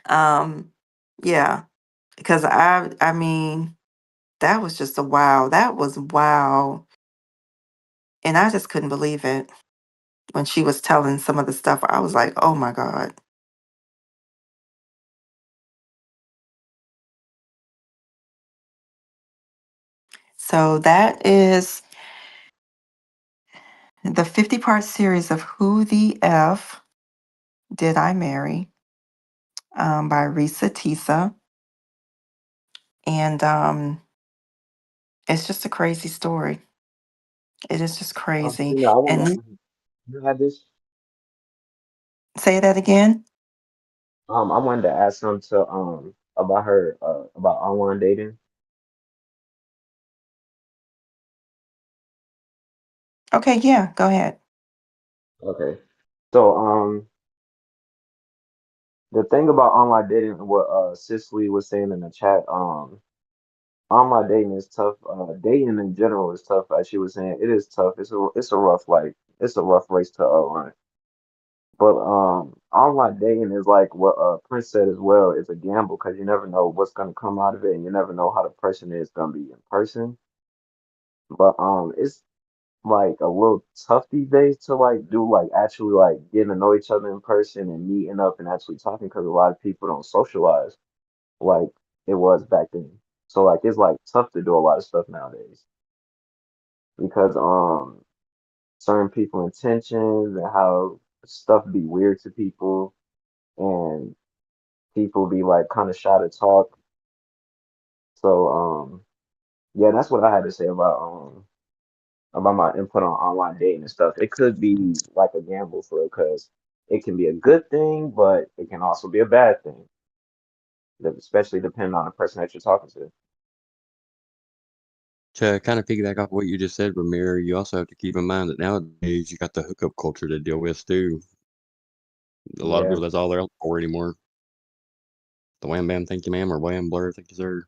Um, yeah, because I mean, that was just a wow. That was wow. And I just couldn't believe it when she was telling some of the stuff. I was like, oh my God. So that is the 50-part series of Who the F Did I Marry, by Risa Tisa. And it's just a crazy story. It is just crazy. I want And to. You had this. say that again. I wanted to ask something to about her about online dating. Okay, yeah, go ahead. Okay. So the thing about online dating, and what Cicely was saying in the chat, online dating is tough. Dating in general is tough, as she was saying. It is tough. It's a rough it's a rough race to run. But online dating is like what Prince said as well. It's a gamble because you never know what's gonna come out of it, and you never know how the person is gonna be in person. But like a little tough these days to like do like actually like getting to know each other in person and meeting up and actually talking because a lot of people don't socialize like it was back then. So like it's like tough to do a lot of stuff nowadays because certain people intentions and how stuff be weird to people and people be like kind of shy to talk. So yeah, that's what I had to say about my input on online dating and stuff. It could be like a gamble for it because it can be a good thing, but it can also be a bad thing, especially depending on the person that you're talking to. To kind of piggyback off what you just said, Ramir, you also have to keep in mind that nowadays you got the hookup culture to deal with too. A lot of Yeah, people, that's all they're out for anymore. The wham bam, thank you, ma'am, or wham blur, thank you, sir.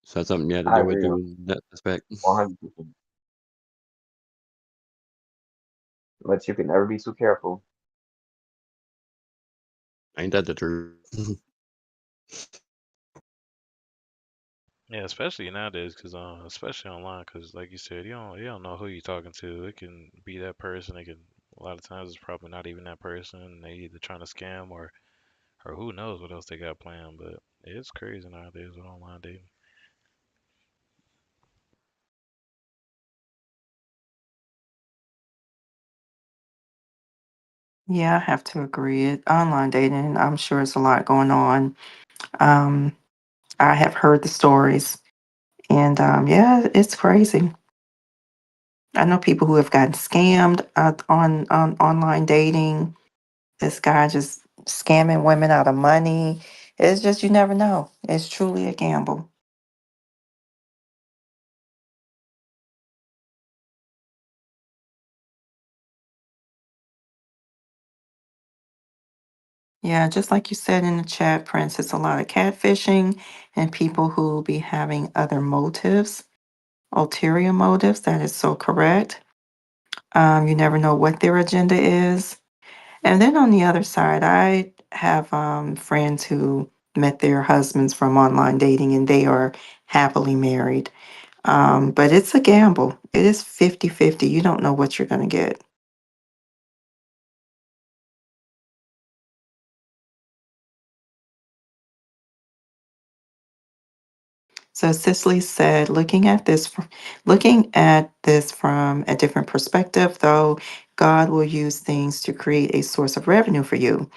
So that's something you had to I deal with agree too in that aspect. 100%. But you can never be too careful. Ain't that the truth? Yeah, especially nowadays, cause especially online, cause like you said, you don't know who you're talking to. It can be that person. It can a lot of times it's probably not even that person. They either trying to scam or who knows what else they got planned. But it's crazy nowadays with online dating. Yeah, I have to agree. Online dating, I'm sure it's a lot going on. Um, I have heard the stories, and yeah, it's crazy. I know people who have gotten scammed on online dating. This guy just scamming women out of money. It's just you never know. It's truly a gamble. Yeah, just like you said in the chat, Prince, it's a lot of catfishing and people who be having other motives, ulterior motives. That is so correct. You never know what their agenda is. And then on the other side, I have friends who met their husbands from online dating and they are happily married. But it's a gamble. It is 50-50. You don't know what you're going to get. So Cicely said, looking at this from a different perspective, though, God will use things to create a source of revenue for you.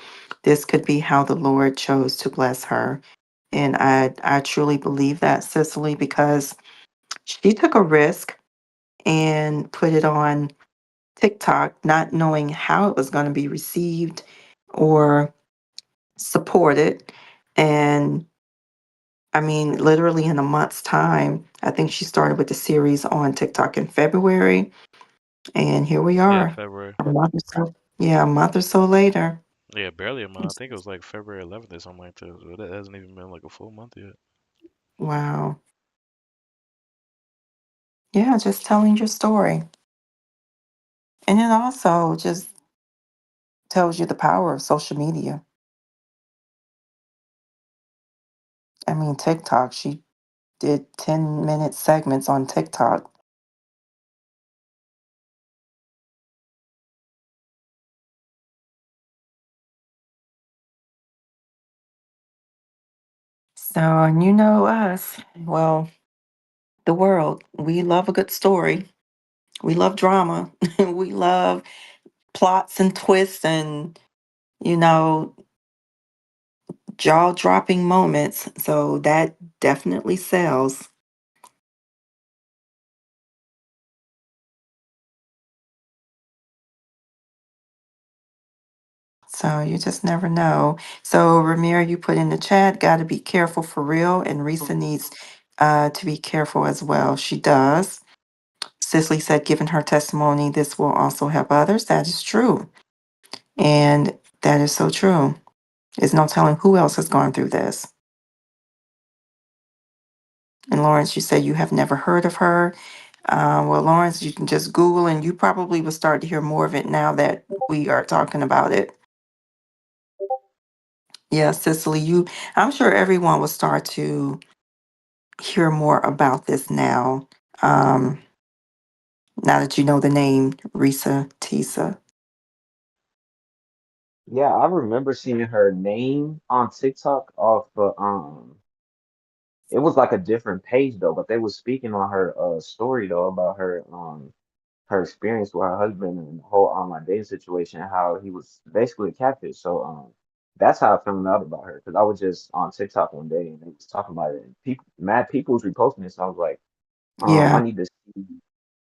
This could be how the Lord chose to bless her. And I truly believe that, Cicely, because she took a risk and put it on TikTok, not knowing how it was going to be received or supported. And I mean, literally in a month's time, I think she started with the series on TikTok in February, and here we Yeah, are, February. a month or so. Yeah, a month or so later. Yeah, barely a month. I think it was like February 11th or something like that. So that hasn't even been like a full month yet. Wow. Yeah, just telling your story. And it also just tells you the power of social media. I mean, TikTok, she did 10-minute segments on TikTok. So, and you know us, well, the world, we love a good story. We love drama. We love plots and twists and, you know, jaw dropping moments. So that definitely sells. So you just never know. So Ramiro, you put in the chat, got to be careful for real. And Risa needs to be careful as well. She does. Cicely said, given her testimony, this will also help others. That is true. And that is so true. There's no telling who else has gone through this. And Lawrence, you said you have never heard of her. Well, Lawrence, you can just Google and you probably will start to hear more of it now that we are talking about it. Yeah, Cicely, I'm sure everyone will start to hear more about this now. Um, Now that you know the name Risa Tisa. Yeah, I remember seeing her name on TikTok off it was like a different page though, but they was speaking on her story though about her experience with her husband and the whole online dating situation, how he was basically a catfish. So that's how I found out about her because I was just on TikTok one day and they was talking about it and people mad people was reposting it. So I was like, I Yeah. need to see what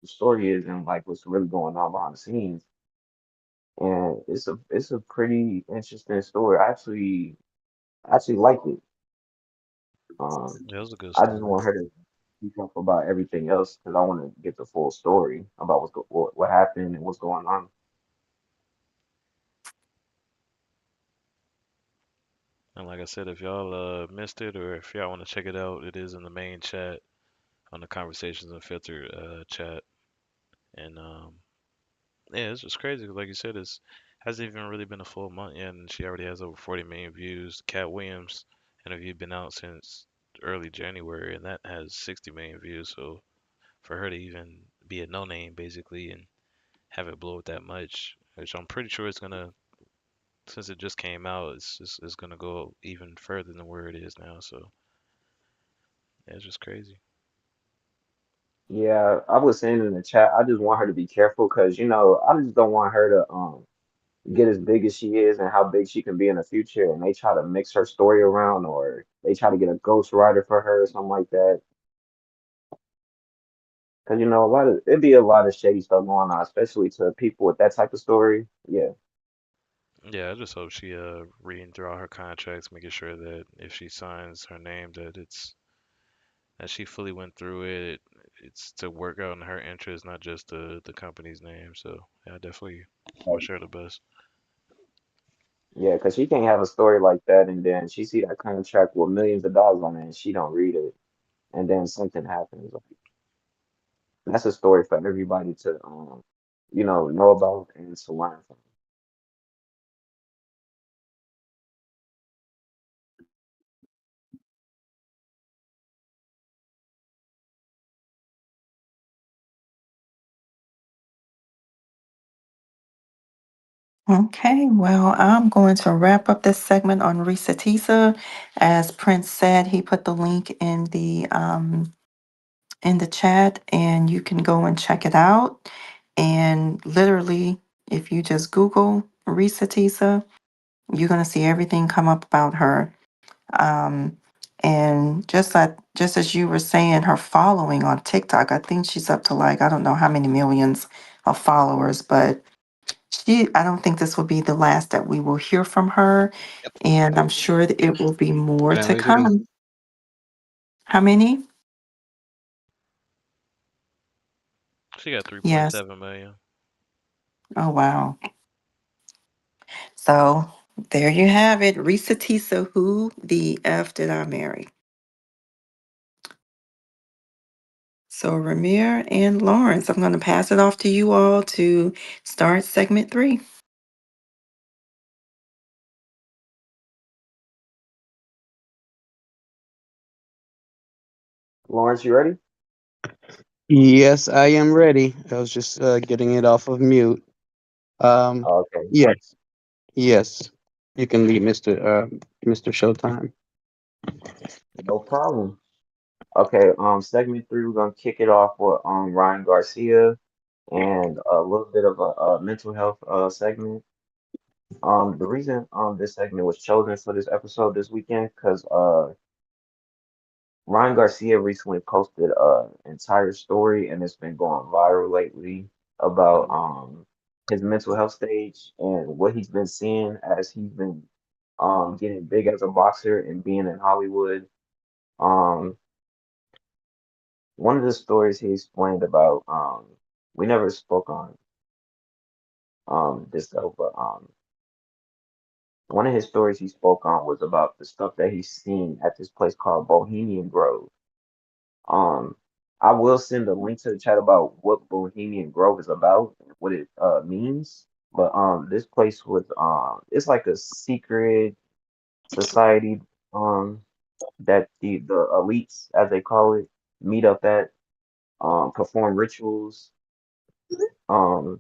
the story is and like what's really going on behind the scenes. And it's a pretty interesting story. I actually like it. Um, Yeah, it was a good I just story. want her to speak up about everything else because I want to get the full story about what happened and what's going on. And like I said, if y'all missed it or if y'all want to check it out, it is in the main chat on the Conversations Unfiltered chat. And yeah, it's just crazy. Like you said, it's hasn't even really been a full month yet, and she already has over 40 million views. Cat Williams interview been out since early January, and that has 60 million views. So for her to even be a no name basically and have it blow up that much, which I'm pretty sure it's gonna, since it just came out, it's gonna go even further than where it is now. So yeah, it's just crazy. Yeah, I was saying in the chat, I just want her to be careful because I just don't want her to get as big as she is and how big she can be in the future, and they try to mix her story around or they try to get a ghost writer for her or something like that. Because it'd be a lot of shady stuff going on, especially to people with that type of story. Yeah. Yeah, I just hope she reading through all her contracts, making sure that if she signs her name, that she fully went through it. It's to work out in her interest, not just the company's name. So yeah, I definitely wish her the best. Yeah, because she can't have a story like that, and then she see that contract with millions of dollars on it, and she don't read it, and then something happens. Like, that's a story for everybody to know about and to learn from. Okay, well, I'm going to wrap up this segment on Risa Tisa. As Prince said, he put the link in the chat and you can go and check it out. And literally, if you just Google Risa Tisa, you're gonna see everything come up about her. Um, and just as you were saying, her following on TikTok, I think she's up to like I don't know how many millions of followers, but I don't think this will be the last that we will hear from her, Yep. and I'm sure that it will be more to Family too. come. How many? She got Yes. 3.7 million. Oh wow. So there you have it. Risa Tisa, who the F did I marry? So Ramir and Lawrence, I'm going to pass it off to you all to start segment 3. Lawrence, you ready? Yes, I am ready. I was just getting it off of mute. Um, Oh, okay, yes, yes. You can leave, Mr. Showtime. no problem. Okay, segment three, we're gonna kick it off with Ryan Garcia and a little bit of a mental health segment. The reason this segment was chosen for this episode this weekend because Ryan Garcia recently posted a entire story and it's been going viral lately about his mental health stage and what he's been seeing as he's been getting big as a boxer and being in Hollywood. Um, One of the stories he explained about we never spoke on this though, but one of his stories he spoke on was about the stuff that he's seen at this place called Bohemian Grove. Um, I will send a link to the chat about what Bohemian Grove is about, and what it means. But this place was it's like a secret society that the elites, as they call it, meet up at, perform rituals, kick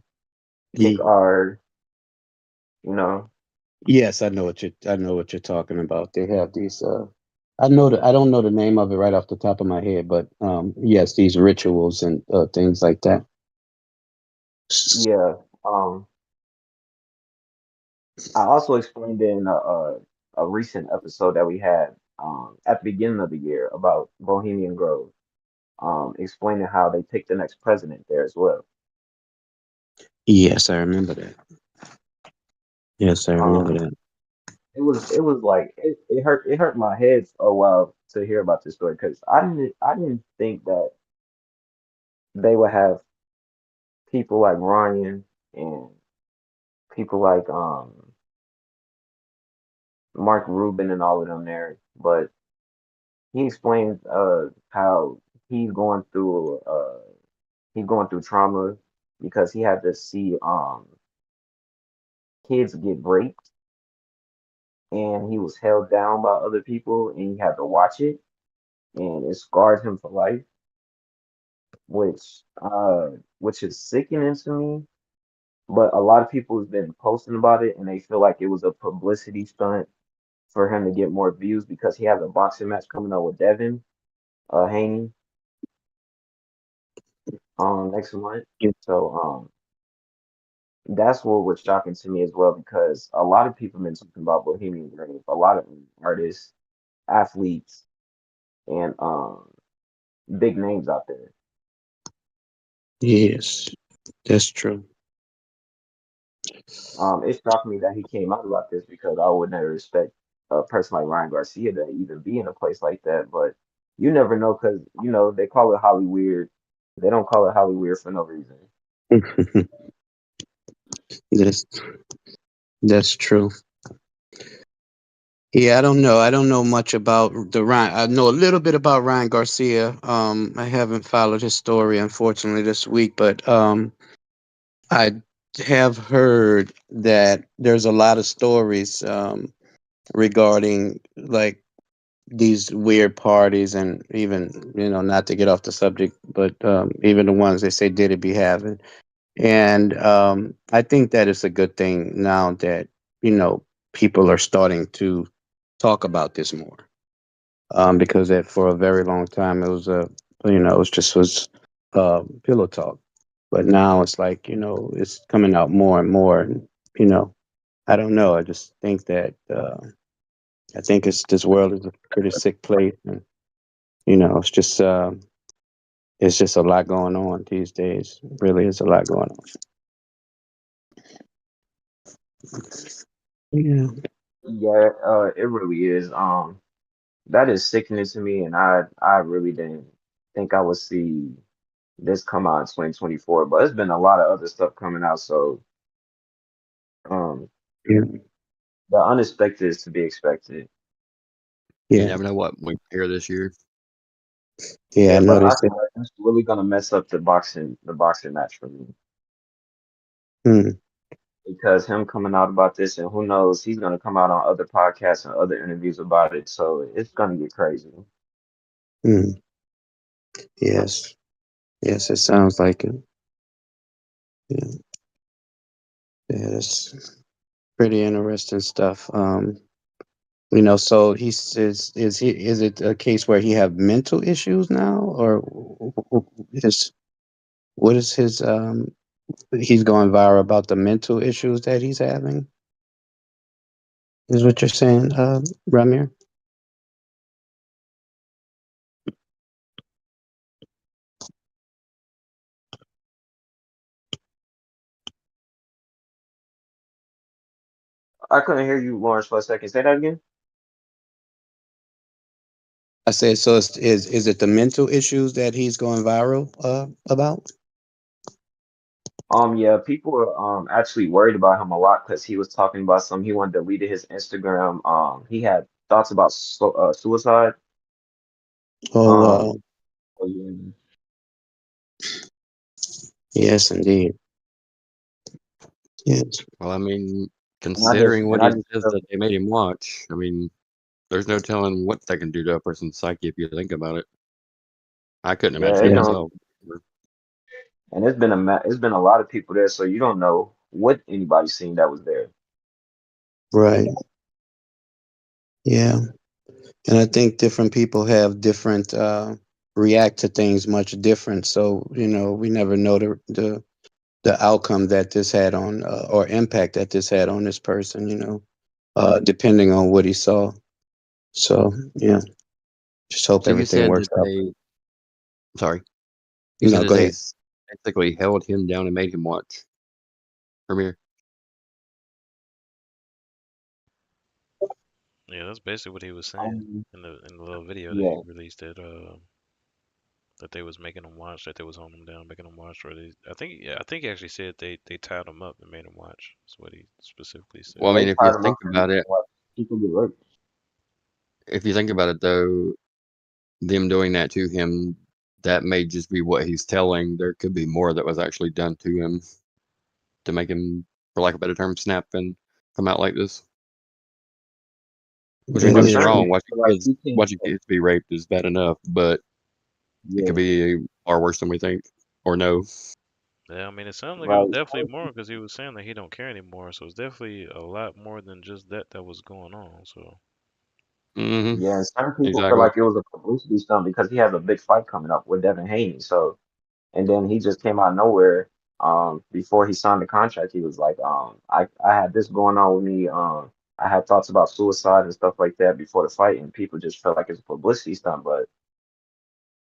Ye- our, you know, Yes, I know what you're talking about. They have these. I don't know the name of it right off the top of my head, but yes, these rituals and things like that. yeah. Um, I also explained in a recent episode that we had at the beginning of the year about Bohemian Grove, explaining how they picked the next president there as well. Yes, I remember that. Yes, I remember Um, that. it was like it hurt my head a while to hear about this story because I didn't think that they would have people like Ryan and people like Mark Rubin and all of them there, but he explained how he's going through uh he's going through trauma because he had to see kids get raped and he was held down by other people and he had to watch it and it scarred him for life, which uh which is sickening to me. But a lot of people have been posting about it and they feel like it was a publicity stunt for him to get more views because he has a boxing match coming up with Devin Haney next month. Yeah. So that's what was shocking to me as well because a lot of people have been talking about Bohemian Grove, a lot of artists, athletes, and big names out there. Yes, that's true. It shocked me that he came out about this because I would never expect a person like Ryan Garcia to even be in a place like that. But you never know because they call it Holly Weird. They don't call it Holly Weird for no reason. that's that's true. Yeah, I don't know. I don't know much about the Ryan. I know a little bit about Ryan Garcia. I haven't followed his story unfortunately this week, but I have heard that there's a lot of stories regarding like these weird parties and even not to get off the subject, but even the ones they say Diddy be having. And I think that it's a good thing now that people are starting to talk about this more, because that for a very long time it was it was pillow talk, but now it's like it's coming out more and more, and you know I don't know. I just think that I think it's this world is a pretty sick place, and it's just a lot going on these days. Really is a lot going on. Yeah. Yeah, it really is. That is sickening to me, and I really didn't think I would see this come out in 2024. But it's been a lot of other stuff coming out, so um, Yeah. the unexpected is to be expected. You Yeah. never know what we hear this year. Yeah. I Yeah, know but they I said. feel like it's really gonna mess up the boxing match for me Hmm. because him coming out about this, and who knows, he's gonna come out on other podcasts and other interviews about it, so it's gonna get crazy. Hmm. Yes. Yes. It sounds like it. Yeah. Yeah. That's pretty interesting stuff. So he says, is it a case where he have mental issues now, or his what is his he's going viral about the mental issues that he's having? Is what you're saying, Ramir? I couldn't hear you, Lawrence, for a second. Say that again. I said, so is it the mental issues that he's going viral about? Yeah, people are actually worried about him a lot because he was talking about some. He wanted deleted his Instagram. He had thoughts about suicide. Oh wow. Um, oh, yeah. Yes, indeed. Yes. Well, I mean, and I just considering what and I he just says feel, that they made him watch, I mean, there's no telling what they can do to a person's psyche if you think about it. I couldn't yeah, imagine it it Yeah. can myself. and it's been a lot of people there, so you don't know what anybody's seen that was there. Right. Yeah. And I think different people have different react to things much different. So, we never know the outcome that this had on or impact that this had on this person, depending on what he saw. So, yeah, just hope So you everything said works that out. sorry, you said No, that go they ahead. basically held him down and made him watch Premiere. Yeah, that's basically what he was saying Um, in the little video that he yeah, released that they was making him watch, that they was holding him down, making him watch, or I think he actually said they tied him up and made him watch. That's what he specifically said. Well, I they mean, if you tied him think up and about it, like people get raped. though, them doing that to him, that may just be what he's telling. There could be more that was actually done to him to make him, for lack of a better term, snap and come out like this. Which, I mean, That don't But get is me certain true. wrong, people feel like he can't. watching kids be raped is bad enough, but it could Yeah, be far worse than we think or know. Yeah, I mean, it sounded like it was right. definitely more because he was saying that he don't care anymore. So it's definitely a lot more than just that was going on. So Hmm. Yeah, and certain people feel Exactly. like it was a publicity stunt because he has a big fight coming up with Devin Haney. So, and then he just came out of nowhere. Before he signed the contract, he was like, I had this going on with me. I had thoughts about suicide and stuff like that before the fight, and people just felt like it's a publicity stunt. But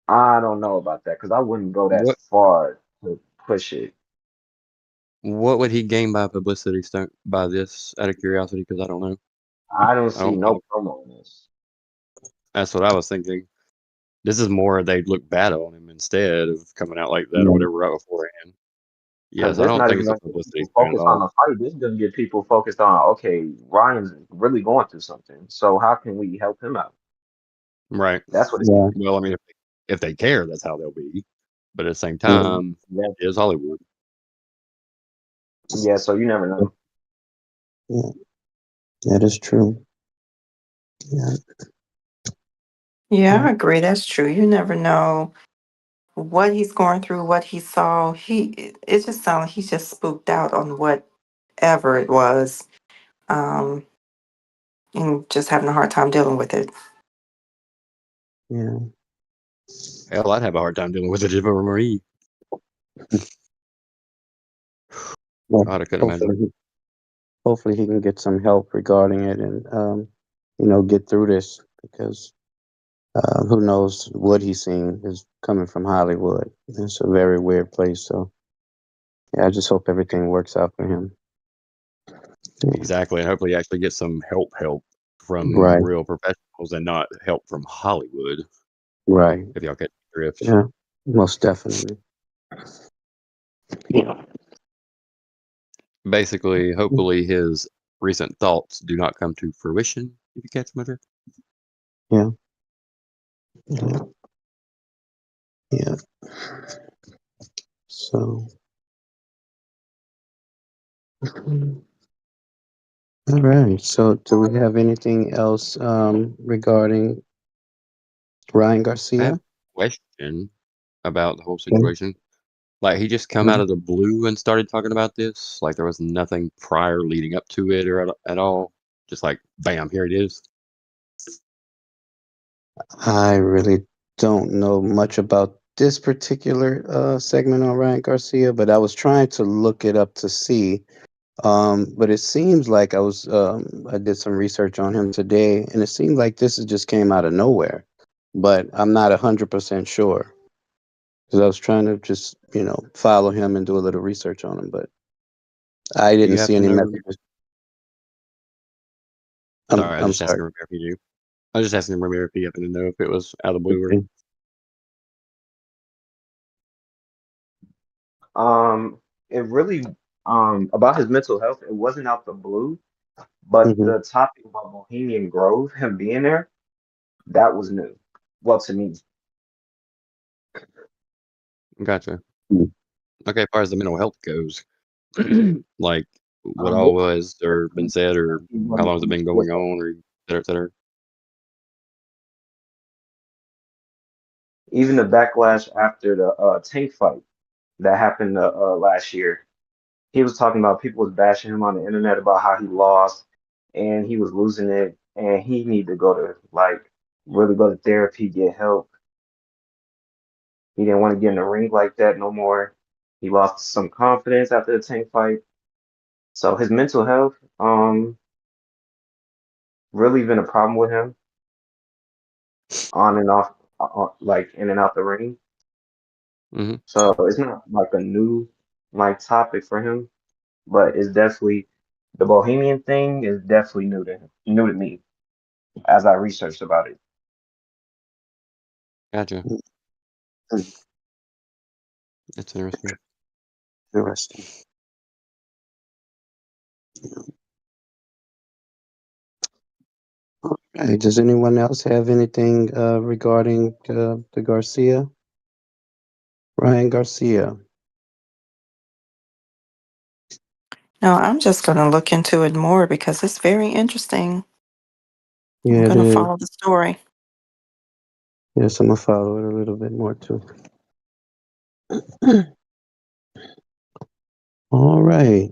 I don't know about that because I wouldn't go that What far to push it. what would he gain by publicity stunt by this? Out of curiosity, because I don't know. I don't I see don't. no promo in this. That's what I was thinking. This is more they'd look bad on him instead of coming out like that or Yeah. whatever right beforehand. Because Yes, I this don't not think even it's a gonna get publicity people stunt at focused on all. the fight. This is gonna get people focused on, okay, Ryan's really going through something. So how can we help him out? Right. That's what it's Yeah. gonna Well, I mean, if they care, that's how they'll be. But at the same Yeah. time, be. it is Hollywood. Yeah, so you never know. Yeah. That is true. Yeah. Yeah, I agree. That's true. You never know what he's going through, what he saw. It just sounds like he's just spooked out on whatever it was, um, and just having a hard time dealing with it. Yeah. Hell, I'd have a hard time dealing with it if it were me. Well, God, I couldn't imagine. hopefully he can get some help regarding it and get through this because who knows what he's seeing is coming from Hollywood. It's a very weird place. So yeah, I just hope everything works out for him. Yeah. Exactly, and hopefully actually get some help from Right. real professionals and not help from Hollywood. Right. If y'all get the drift. Yeah. Most definitely. Yeah. Basically, hopefully his recent thoughts do not come to fruition. If you catch my drift. Yeah. Yeah. Yeah. So. All right. So, do we have anything else regarding Ryan I have Garcia? a question about the whole Okay. situation. Like he just come out of the blue and started talking about this. Like there was nothing prior leading up to it or at all. Just like bam, here it is. I really don't know much about this particular segment on Ryan Garcia, but I was trying to look it up to see. But it seems like I did some research on him today, and it seems like just came out of nowhere. But I'm not 100% sure because I was trying to just follow him and do a little research on him, but I Do didn't you see happen to any know? messages. Sorry, I was I'm just asking sorry. Ramiro if you knew. I was just asking Ramiro if he happened to know if it was out of the blue or Okay. Um, it really about his mental health, it wasn't out the blue, but Hmm. the topic about Bohemian Grove, him being there, that was new. Well, to me. Gotcha. Hmm. Okay, as far as the mental health goes, like what This all was or been said or how long has it been going on or et cetera, et cetera. even the backlash after the Tank fight. that happened last year. He was talking about people was bashing him on the internet about how he lost and he was losing it and he need to go to like really go to therapy, get help. He didn't want to get in the ring like that no more. He lost some confidence after the Tank fight. So his mental health, really been a problem with him on and off, like in and out the ring. Hmm. So it's not like a new like topic for him, but it's definitely the Bohemian thing is definitely new to him, new to me as I researched about it. Gotcha. Mm, That's interesting. interesting. Okay. Does anyone else have anything regarding the Garcia, Ryan Garcia? No, I'm just going to look into it more because it's very interesting. I'm Yeah, it going to is. follow the story. Yes, I'm gonna follow it a little bit more too. All right.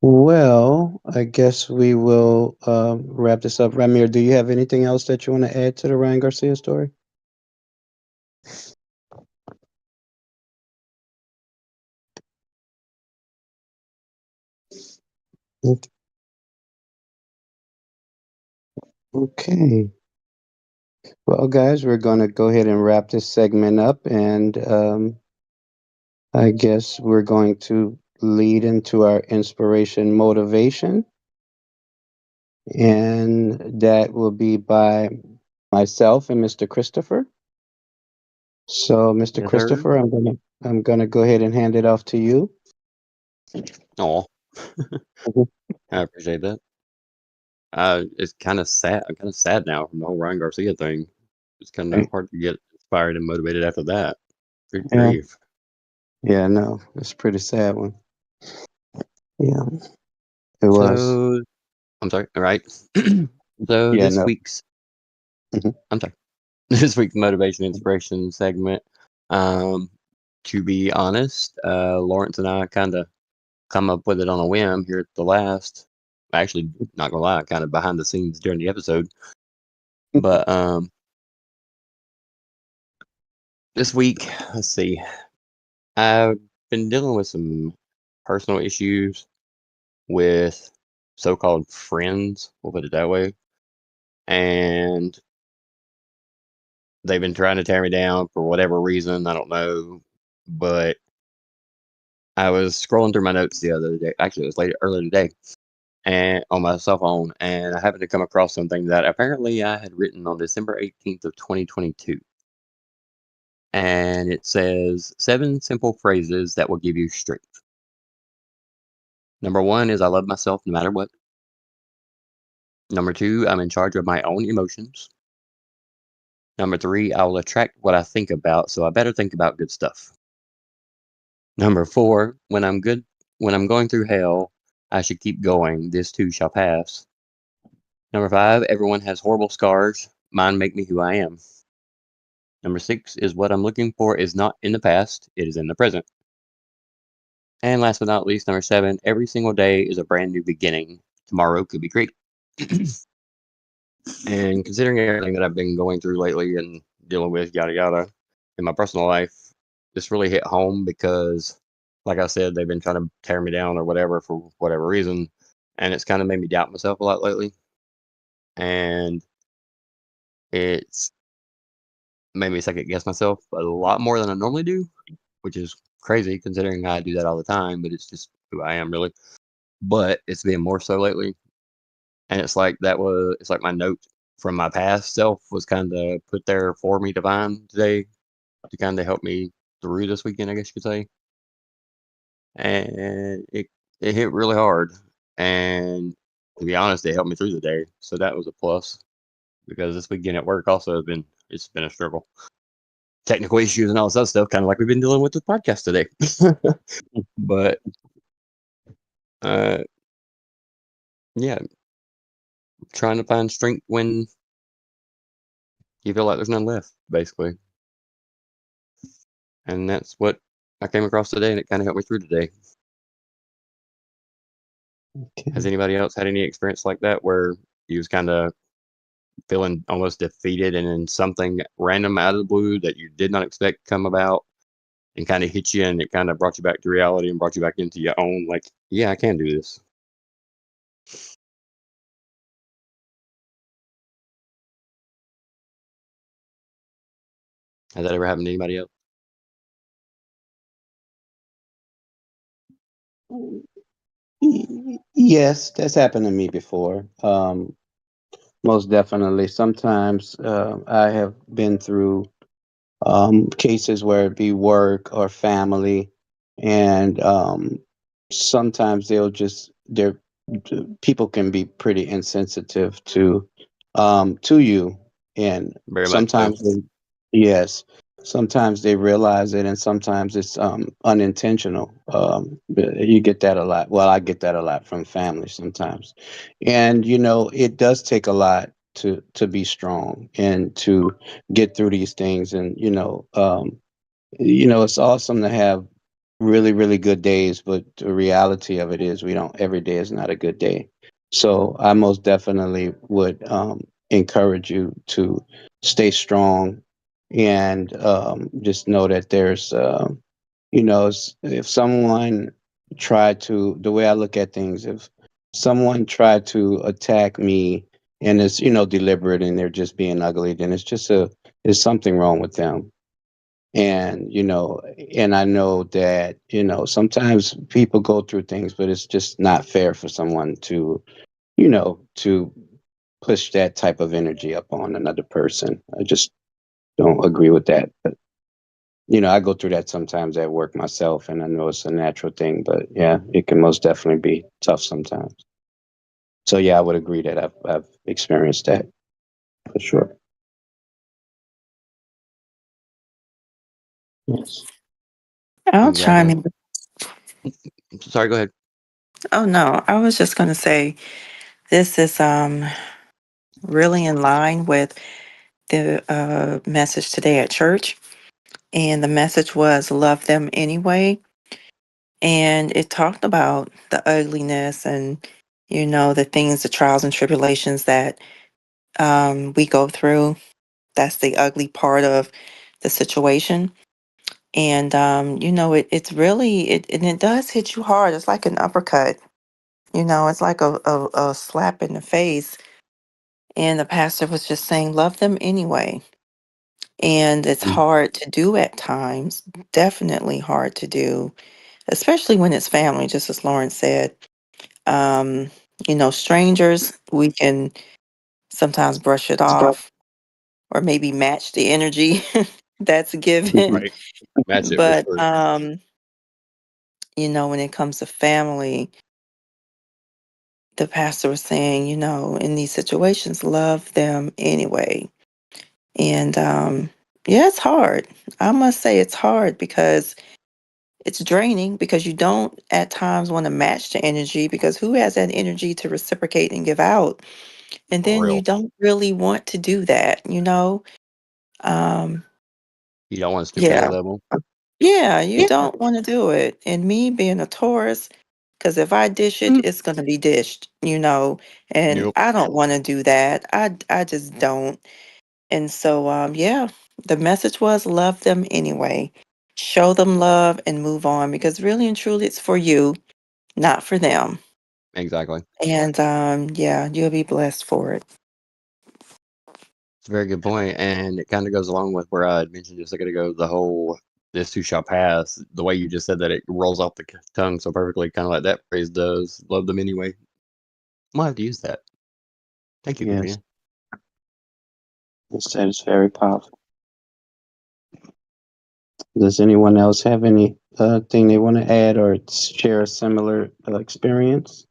Well, I guess we will wrap this up. Ramir, do you have anything else that you want to add to the Ryan Garcia story? Ok- Okay. Well, guys, we're going to go ahead and wrap this segment up, and I guess we're going to lead into our inspiration motivation, and that will be by myself and Mr. Christopher. So, Mr. Yes, sir. Christopher, I'm gonna go ahead and hand it off to you. Oh, Mhm. I appreciate that. It's kind of sad. I'm kind of sad now from the whole Ryan Garcia thing. It's kind of Right. hard to get inspired and motivated after that. Good Yeah, grief. yeah, no, it's a pretty sad one. Yeah, it was. So, I'm sorry. All right. So Yeah, this no. week's, Mhm. I'm sorry, this week's motivation inspiration segment. Um, to be honest, Lawrence and I kind of come up with it on a whim here at the last. Actually, not gonna lie, kind of behind the scenes during the episode. But this week, let's see. I've been dealing with some personal issues with so-called friends. We'll put it that way, and they've been trying to tear me down for whatever reason. I don't know, but I was scrolling through my notes the other day. Actually, it was late earlier today, and on my cell phone, and I happened to come across something that apparently I had written on December 18th of 2022. And it says 7 simple phrases that will give you strength. Number 1 is I love myself no matter what. Number 2, I'm in charge of my own emotions. Number 3, I will attract what I think about, so I better think about good stuff. Number 4, when I'm going through hell, I should keep going. This too shall pass. Number 5, everyone has horrible scars. Mine make me who I am. Number 6 is what I'm looking for is not in the past, it is in the present. And last but not least, number 7, every single day is a brand new beginning. Tomorrow could be great. And considering everything that I've been going through lately and dealing with, yada yada, in my personal life, this really hit home because, like I said, they've been trying to tear me down or whatever for whatever reason. And it's kind of made me doubt myself a lot lately. And it's made me second guess myself a lot more than I normally do, which is crazy considering I do that all the time, but it's just who I am really. But it's been more so lately. And it's like my note from my past self was kind of put there for me to find today to kind of help me through this weekend, I guess you could say. And it hit really hard. And to be honest, it helped me through the day. So that was a plus because this weekend at work also it's been a struggle. Technical issues and all this other stuff, kind of like we've been dealing with this podcast today. But uh, yeah, trying to find strength when you feel like there's none left, basically. And that's what I came across today, and it kind of helped me through today. Has Okay. anybody else had any experience like that where you was kind of feeling almost defeated and then something random out of the blue that you did not expect to come about and kind of hit you and it kind of brought you back to reality and brought you back into your own, like, yeah, I can do this. Has that ever happened to anybody else? Yes, that's happened to me before. Most definitely. Sometimes I have been through cases where it be work or family, and sometimes they're people can be pretty insensitive to you, and Very much so. sometimes yes, sometimes they realize it, and sometimes it's unintentional. But you get that a lot. Well, I get that a lot from family sometimes, and it does take a lot to be strong and to get through these things. And it's awesome to have really, really good days, but the reality of it is we don't every day is not a good day. So I most definitely would encourage you to stay strong and just know that there's if someone tried to the way I look at things, if someone tried to attack me and it's deliberate and they're just being ugly, then there's something wrong with them. And and I know that sometimes people go through things, but it's just not fair for someone to push that type of energy up on another person. I just don't agree with that. But I go through that sometimes at work myself, and I know it's a natural thing, but yeah, it can most definitely be tough sometimes. So yeah, I would agree that I've experienced that for sure. Yes. I'll chime Exactly. in. Sorry, go ahead. Oh no, I was just gonna say this is really in line with the message today at church. And the message was love them anyway. And it talked about the ugliness and, the things, the trials and tribulations that we go through. That's the ugly part of the situation. And, it's really, and it does hit you hard. It's like an uppercut, it's like a slap in the face. And the pastor was just saying, love them anyway. And it's Mm. hard to do at times, definitely hard to do, especially when it's family, just as Lauren said. Um, strangers, we can sometimes brush it off or maybe match the energy that's given. Right. Match it for But, sure. when it comes to family, the pastor was saying, in these situations, love them anyway. And yeah, it's hard. I must say it's hard because it's draining because you don't at times want to match the energy because who has that energy to reciprocate and give out? And For then you real. don't really want to do that. Um, You don't want to stoop to their yeah. level. Yeah, you don't want to do it. And me being a Taurus, because if I dish it, Mm. it's going to be dished, and Nope. I don't want to do that. I just don't. And so, yeah, the message was love them anyway. Show them love and move on because really and truly it's for you, not for them. Exactly. And yeah, you'll be blessed for it. It's a very good point, and it kind of goes along with where I had mentioned just a second ago, the whole "this too shall pass." The way you just said that, it rolls off the tongue so perfectly, kind of like that phrase does. Love them anyway. I might have to use that. Thank you, Yes, Katrina. that is very powerful. Does anyone else have any thing they want to add or share a similar experience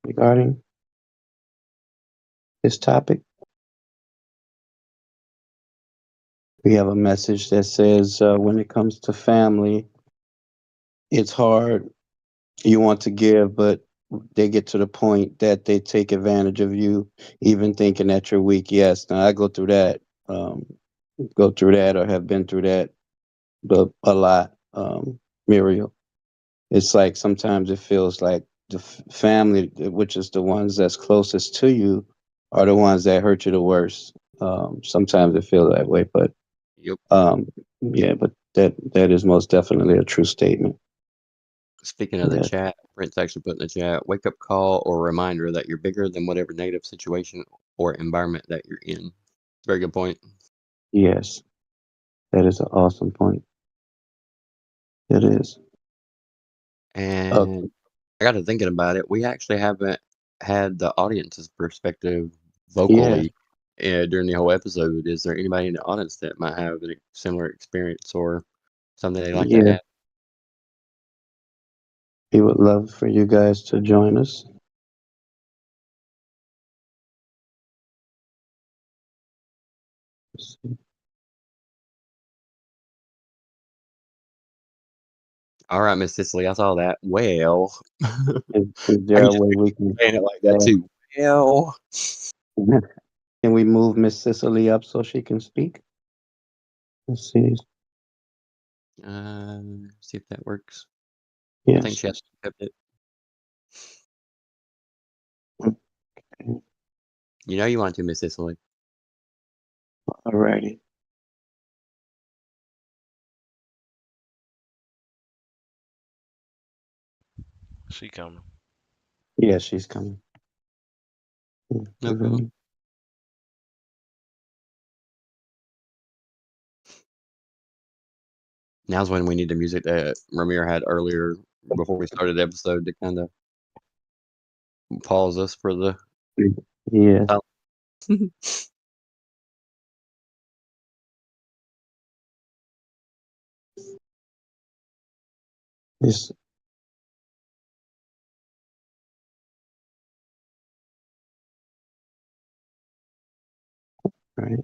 regarding this topic? We have a message that says when it comes to family, it's hard. You want to give, but they get to the point that they take advantage of you, even thinking that you're weak. Yes, now I go through that, or have been through that a lot, Muriel. It's like sometimes it feels like the family, which is the ones that's closest to you, are the ones that hurt you the worst. Sometimes it feels that way, but Yep. yeah, but that is most definitely a true statement. Speaking of the Yeah. chat, Prince actually put in the chat, wake up call or reminder that you're bigger than whatever negative situation or environment that you're in. Very good point. Yes, that is an awesome point. It is. And I got to thinking about it. We actually haven't had the audience's perspective vocally during the whole episode. Is there anybody in the audience that might have a similar experience or something they'd like to Yeah, add? we would love for you guys to join us. Let's see. All right, Miss Cicely, I saw that. Well, Is there I a can just way picture we you can? saying it like that too. Well, Can we move Miss Cicely up so she can speak? Let's see. see if that works. I think Yes. she has to accept it. You know you want to, Miss Cicely. Alrighty. She coming. Yeah, she's coming. No problem. Now's when we need the music that Ramir had earlier before we started the episode to kind of pause us for the. Yeah. Yes. Right.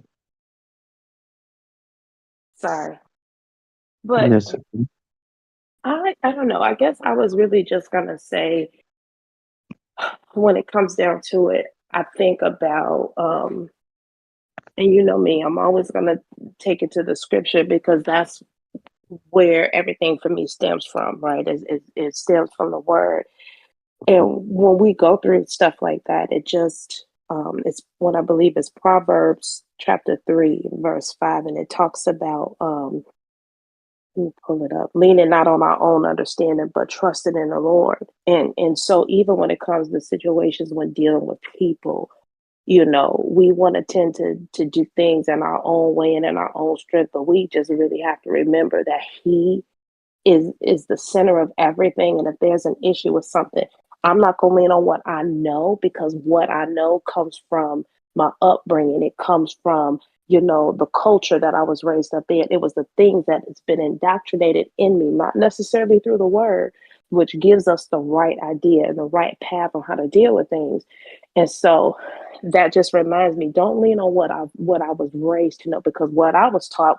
Sorry. But Yes. I don't know. I guess I was really just gonna say when it comes down to it, I think about and you know me, I'm always gonna take it to the scripture because that's where everything for me stems from, right? It stems from the word. And when we go through stuff like that, it just it's what I believe is Proverbs chapter 3, verse 5, and it talks about let me pull it up. Leaning not on our own understanding, but trusting in the Lord. And so even when it comes to situations when dealing with people, you know, we want to tend to do things in our own way and in our own strength, but we just really have to remember that He is the center of everything. And if there's an issue with something, I'm not going to lean on what I know because what I know comes from my upbringing. It comes from, you know, the culture that I was raised up in. It was the things that it's been indoctrinated in me, not necessarily through the word, which gives us the right idea and the right path on how to deal with things. And so that just reminds me, don't lean on what I was raised to know, because what I was taught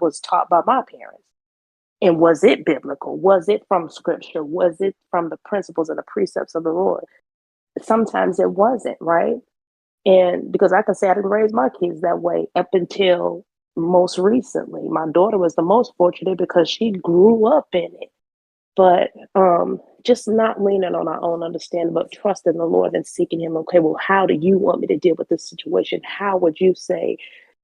by my parents. And was it biblical? Was it from scripture? Was it from the principles and the precepts of the Lord? Sometimes it wasn't, right? And because I can say I didn't raise my kids that way up until most recently. My daughter was the most fortunate because she grew up in it. But just not leaning on our own understanding, but trusting the Lord and seeking Him. Okay, well, how do you want me to deal with this situation? How would you say,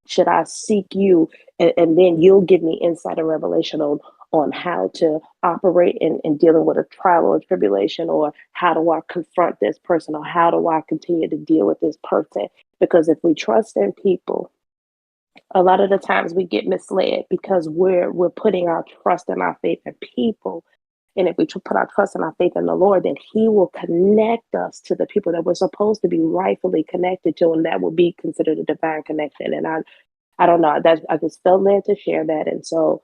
should I seek you? And then you'll give me insight and revelation on how to operate in dealing with a trial or a tribulation, or how do I confront this person, or how do I continue to deal with this person? Because if we trust in people, a lot of the times we get misled because we're putting our trust and our faith in people. And if we put our trust and our faith in the Lord, then He will connect us to the people that we're supposed to be rightfully connected to, and that will be considered a divine connection. And I don't know, that I just felt led to share that, and so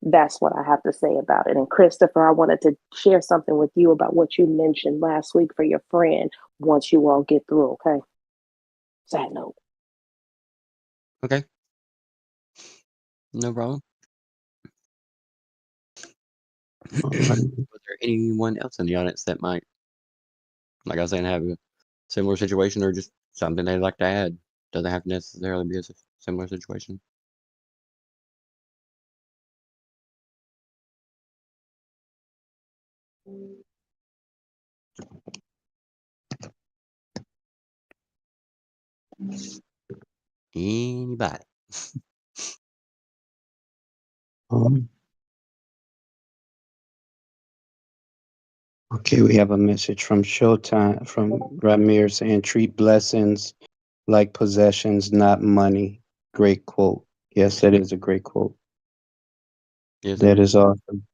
that's what I have to say about it. And Christopher, I wanted to share something with you about what you mentioned last week for your friend. Once you all get through, okay? Side note. Okay. No problem. Was there anyone else in the audience that might, like I was saying, have a similar situation or just something they'd like to add? Doesn't have to necessarily be a similar situation. Anybody? Um, okay, we have a message from Showtime from Ramir saying treat blessings like possessions, not money. Great quote. Yes, that is a great quote. Yes, That sir. is awesome.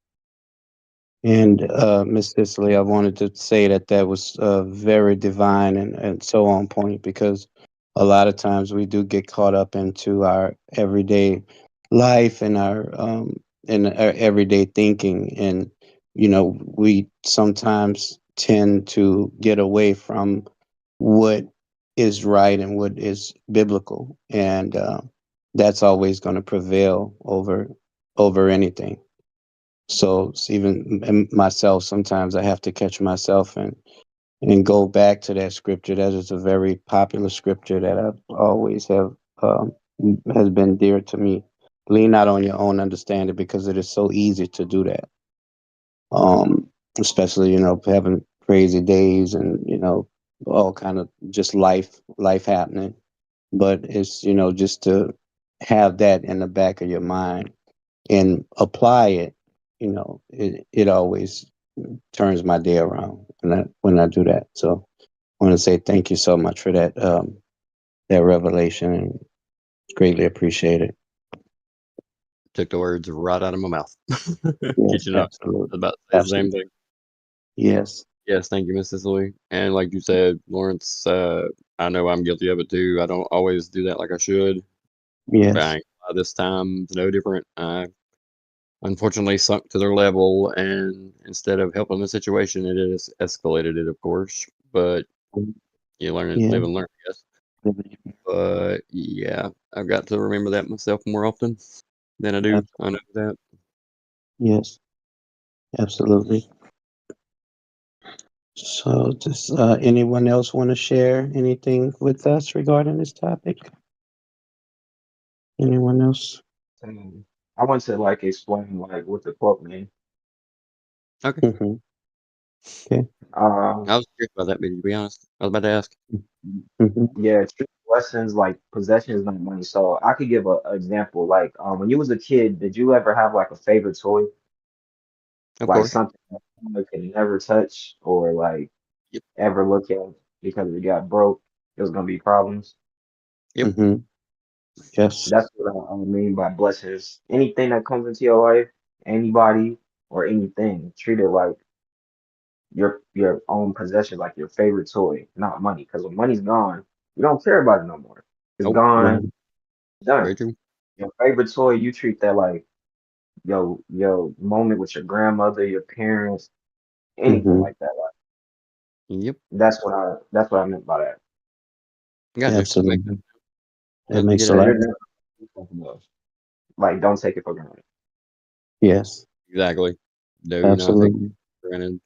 And Miss Cicely, I wanted to say that that was very divine and so on point, because a lot of times we do get caught up into our everyday life and our everyday thinking, and we sometimes tend to get away from what is right and what is biblical, and that's always going to prevail over anything. So even myself, sometimes I have to catch myself and go back to that scripture. That is a very popular scripture that I've always have has been dear to me. Lean not on your own understanding, because it is so easy to do that. Especially having crazy days and all kind of just life happening. But it's just to have that in the back of your mind and apply it, it always turns my day around when I do that. So I want to say thank you so much for that revelation, and greatly appreciate it. Took the words right out of my mouth. Yes, Kid you not. I was absolutely. about to say the same Absolutely. thing. Yes. Yes, thank you, Miss Cicely. And like you said, Lawrence, I know I'm guilty of it too. I don't always do that like I should. But Yes. this time it's no different. I unfortunately sunk to their level, and instead of helping the situation, it has escalated it, of course. But you learn it, Yeah. live and learn, I guess. But yeah, I've got to remember that myself more often than I do. I know that. Yes. Absolutely. So does anyone else want to share anything with us regarding this topic? Anyone else? I want to like explain like what the quote mean. Okay. Hmm. Okay. Um, I was curious about that, but to be honest, I was about to ask. Hmm. yeah, true lessons like possessions, not money. So I could give a example. Like, when you was a kid, did you ever have like a favorite toy, Of like course. something that you could never touch or like Yep. ever look at because if it got broke, it was gonna be problems. Yep. Hmm. Yes. That's what I mean by blessings. Anything that comes into your life, anybody or anything, treat it like your own possession, like your favorite toy, not money. Because when money's gone, you don't care about it no more. It's Nope. Right. gone, Very done. true. Your favorite toy, you treat that like your moment with your grandmother, your parents, anything Hmm. like that. Like, Yep. that's what I meant by that. Gotcha. That makes sense. Absolutely. That That's a makes good a So lot you're answer. of never something else. Like don't take it for granted. yes. Exactly. Do not take it Absolutely. for granted.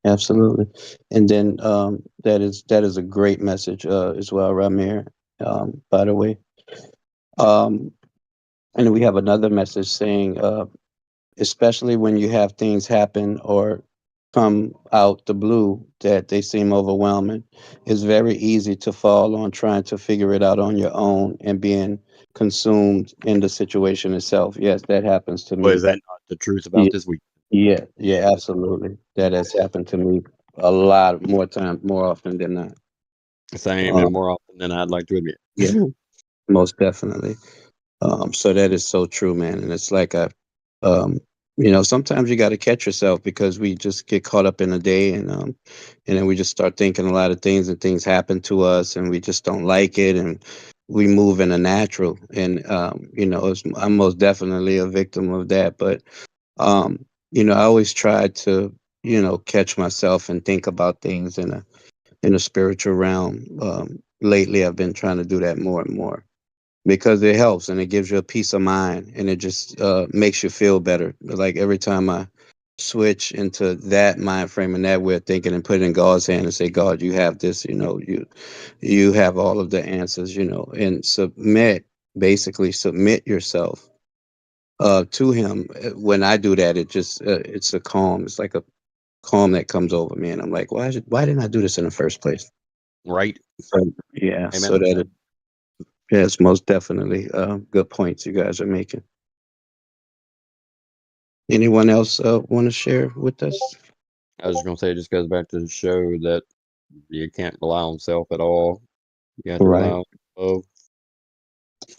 Absolutely. And then that is a great message as well, Ramir. By the way. Um and we have another message saying especially when you have things happen or come out the blue that they seem overwhelming, it's very easy to fall on trying to figure it out on your own and being consumed in the situation itself. Yes, that happens to But is me. that not the truth about Ye- this week? Yeah, yeah, absolutely. That has happened to me a lot more times, more often than not. Same and Um, more often than I'd like to admit. yeah, most definitely. So that is so true, man. And it's like um, sometimes you got to catch yourself because we just get caught up in a day, and then we just start thinking a lot of things, and things happen to us, and we just don't like it, and we move in a natural, and I'm most definitely a victim of that. But I always try to catch myself and think about things in a spiritual realm. Lately, I've been trying to do that more and more because it helps and it gives you a peace of mind, and it just makes you feel better. Like every time I switch into that mind frame and that way of thinking and put it in God's hand and say, God, you have this, you have all of the answers, and basically submit yourself to Him. When I do that, it's a calm. It's like a calm that comes over me, and I'm like, why didn't I do this in the first place? Right. Yeah, Amen. so that yes, most definitely good points you guys are making. Anyone else want to share with us? I was just gonna say it just goes back to show that you can't rely on self at all. You have to rely Right, on love.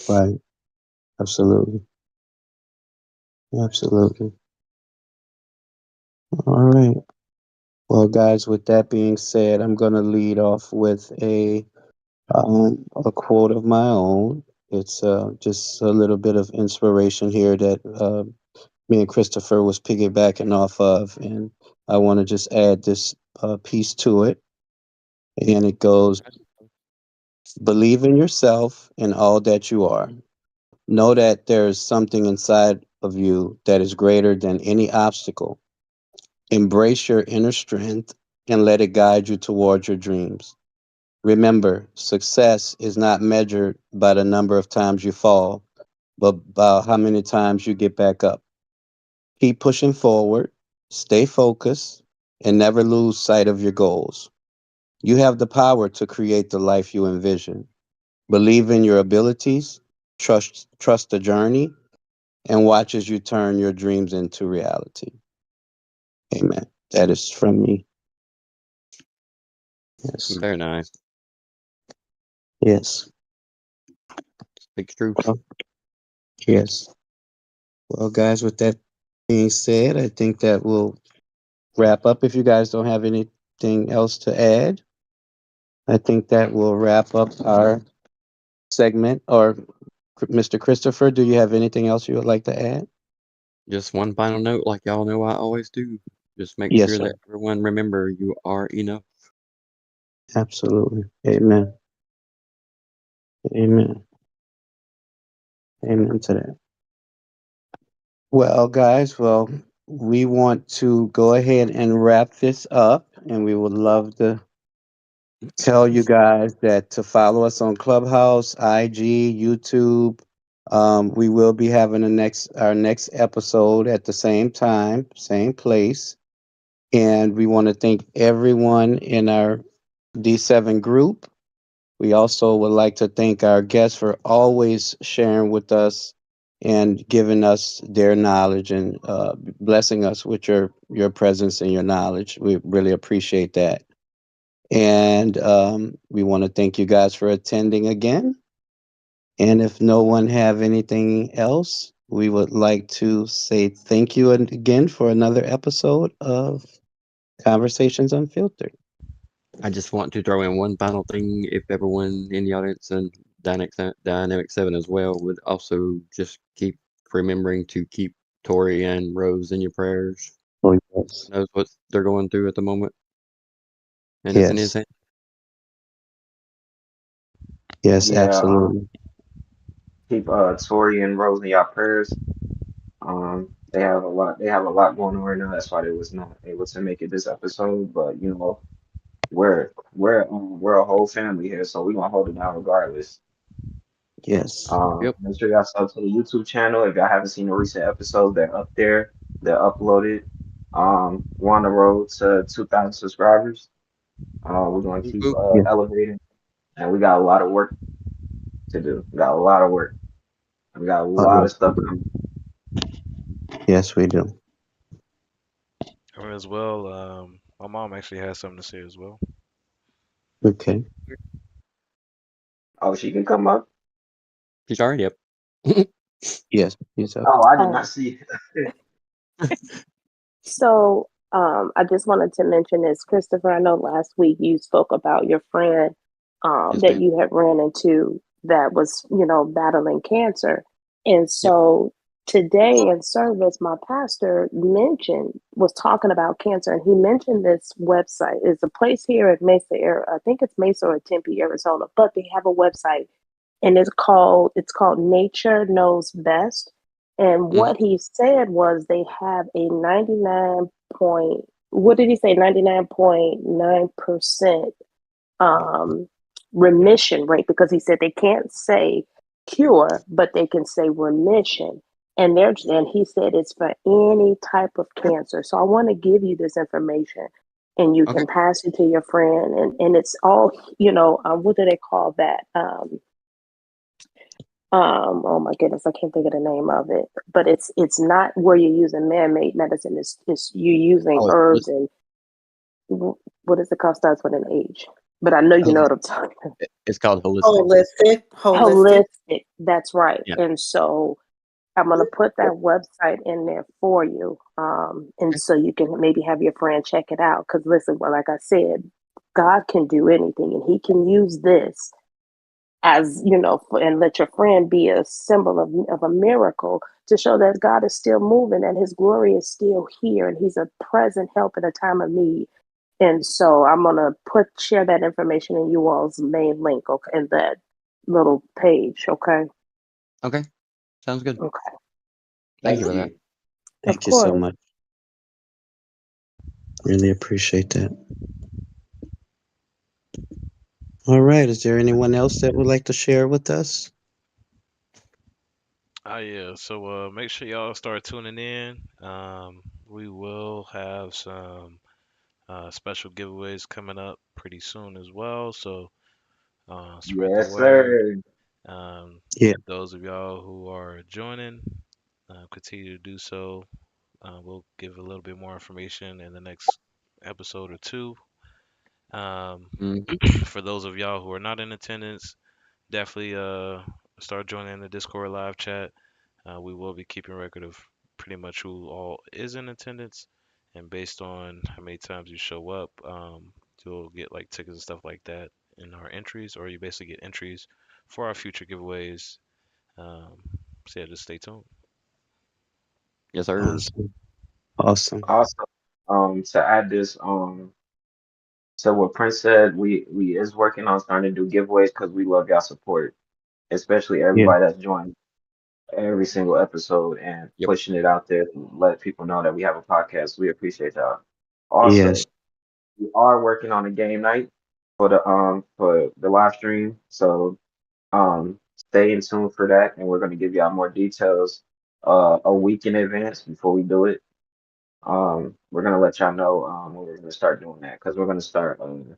right, absolutely, absolutely. All right. Well, guys, with that being said, I'm going to lead off with a quote of my own. It's just a little bit of inspiration here that me and Christopher was piggybacking off of, and I want to just add this piece to it. And it goes, believe in yourself and all that you are. Know that there is something inside of you that is greater than any obstacle. Embrace your inner strength and let it guide you towards your dreams. Remember, success is not measured by the number of times you fall, but by how many times you get back up. Keep pushing forward, stay focused, and never lose sight of your goals. You have the power to create the life you envision. Believe in your abilities, trust the journey, and watch as you turn your dreams into reality. Amen. That is from me. Yes. Very nice. Yes. Speaks truth. Well, yes. Well, guys, with that being said, I think that will wrap up. If you guys don't have anything else to add, I think that will wrap up our segment. Or, Mr. Christopher, do you have anything else you would like to add? Just one final note, like y'all know I always do. Just make Yes, sure sir. that everyone remember you are enough. Absolutely. Amen. Amen. Amen to that. Well, guys, we want to go ahead and wrap this up, and we would love to tell you guys that to follow us on Clubhouse, IG, YouTube. We will be having our next episode at the same time, same place. And we want to thank everyone in our D7 group. We also would like to thank our guests for always sharing with us and giving us their knowledge and blessing us with your presence and your knowledge. We really appreciate that. And we want to thank you guys for attending again. And if no one have anything else, we would like to say thank you again for another episode of Conversations Unfiltered. I just want to throw in one final thing. If everyone in the audience and Dynamic 7 as well would also just keep remembering to keep Tori and Rose in your prayers. Oh, yes. Knows what they're going through at the moment. And it's in his Yes. hand. Yes, Yeah, absolutely. keep Tori and Rose in your prayers. They have a lot. They have a lot going on right now. That's why they was not able to make it this episode. But you know, we're a whole family here, so we're gonna hold it down regardless. Yes. Yep. Make sure y'all sub to the YouTube channel. If y'all haven't seen the recent episodes, they're up there. They're uploaded. We're on the road to 2,000 subscribers. We're gonna Boop, keep boop. Yes. elevating, and we got a lot of work to do. We got a lot of work. We got a Oh, lot of yes, we stuff do. coming. Yes, we do. I mean, as well, my mom actually has something to say as well. Okay. Oh, she can come up. She's already up. Yes, he's up. Oh, I did not Um, see. so I just wanted to mention this, Christopher. I know last week you spoke about your friend Yes, that ma'am. you had ran into that was, battling cancer. And Yep. so today in service, my pastor was talking about cancer, and he mentioned this website. It's a place here at Mesa, I think it's Mesa or Tempe, Arizona, but they have a website, and it's called Nature Knows Best. And Hmm. what he said was they have a 99 point, what did he say, 99.9% um, remission rate, because he said they can't say cure, but they can say remission. And he said it's for any type of cancer. So I want to give you this information. and you Okay. can pass it to your friend, and it's all, what do they call that? Oh my goodness, I can't think of the name of it, but it's not where you're using man-made medicine. It's you using Oh, it's herbs and what is it called? Starts with an H, but I know you know what I'm talking about. it's called holistic. Holistic. Holistic, that's right. Yeah. And so I'm gonna put that website in there for you, and so you can maybe have your friend check it out. Because listen, well, like I said, God can do anything, and He can use this as and let your friend be a symbol of a miracle to show that God is still moving and His glory is still here, and He's a present help in a time of need. And so I'm gonna share that information in you all's main link, okay, in that little page, okay? Okay. Sounds good. Okay. Thank you for that. Of Thank you so course. much. Really appreciate that. All right. Is there anyone else that would like to share with us? Yeah. So make sure y'all start tuning in. We will have some special giveaways coming up pretty soon as well. So spread the Yes, word. sir. Yeah. Those of y'all who are joining, continue to do so. We'll give a little bit more information in the next episode or two. Mhm. For those of y'all who are not in attendance, definitely start joining the Discord live chat. We will be keeping record of pretty much who all is in attendance, and based on how many times you show up, you'll get like tickets and stuff like that in our entries, or you basically get entries for our future giveaways. Um, so yeah, just stay tuned. Yes, sir. Awesome. Awesome. Also, to add this, so what Prince said, we is working on starting to do giveaways because we love y'all support, especially Yeah. everybody that's joined every single episode and Yep. pushing it out there to let people know that we have a podcast. We appreciate y'all. Yes. Also, we are working on a game night for the live stream. So stay in tune for that, and we're gonna give y'all more details a week in advance before we do it. We're gonna let y'all know when we're gonna start doing that because we're gonna start doing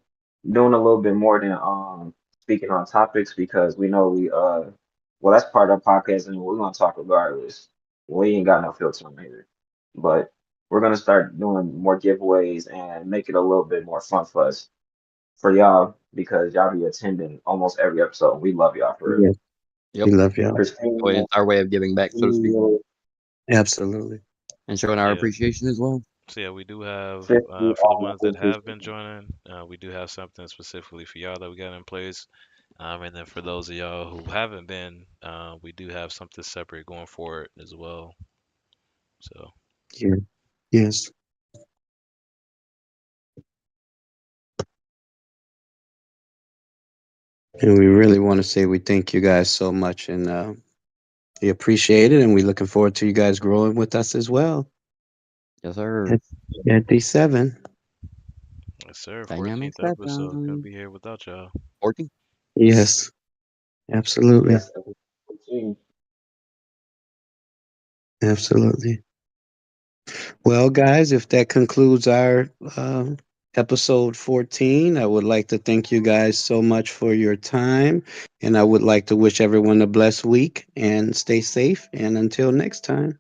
a little bit more than speaking on topics because we know well that's part of our podcast and we're gonna talk regardless. We ain't got no filter on here, but we're gonna start doing more giveaways and make it a little bit more fun for us for y'all because y'all be attending almost every episode. We love y'all for real. Yes. Yep. We love y'all. Christina, It's our way of giving back, so to speak, Absolutely. and showing our Yeah. appreciation as well. So yeah, we do have 50 for the ones that have been joining, we do have something specifically for y'all that we got in place. And then for those of y'all who haven't been, we do have something separate going forward as well. So Yeah. Yes. And we really want to say we thank you guys so much, and we appreciate it, and we're looking forward to you guys growing with us as well Yes, sir. at D7. yes, sir. Dynamic 14th episode. Couldn't Stefan. be here without y'all. 14. Yes, absolutely. Yes. Absolutely. Well, guys, if that concludes our episode 14, I would like to thank you guys so much for your time. And I would like to wish everyone a blessed week and stay safe. And until next time.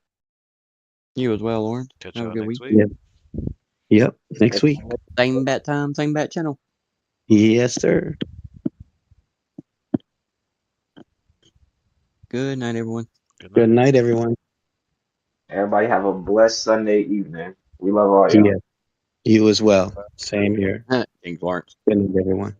You as well, Lauren. Catch Have a y'all good next week. week. Yep. Yep. Next week. Same bat time, same bat channel. Yes, sir. Good night, everyone. Good Good night. night, everyone. Everybody have a blessed Sunday evening. We love all y'all. Yeah. You as well. Same here. King Lawrence. Good night, everyone.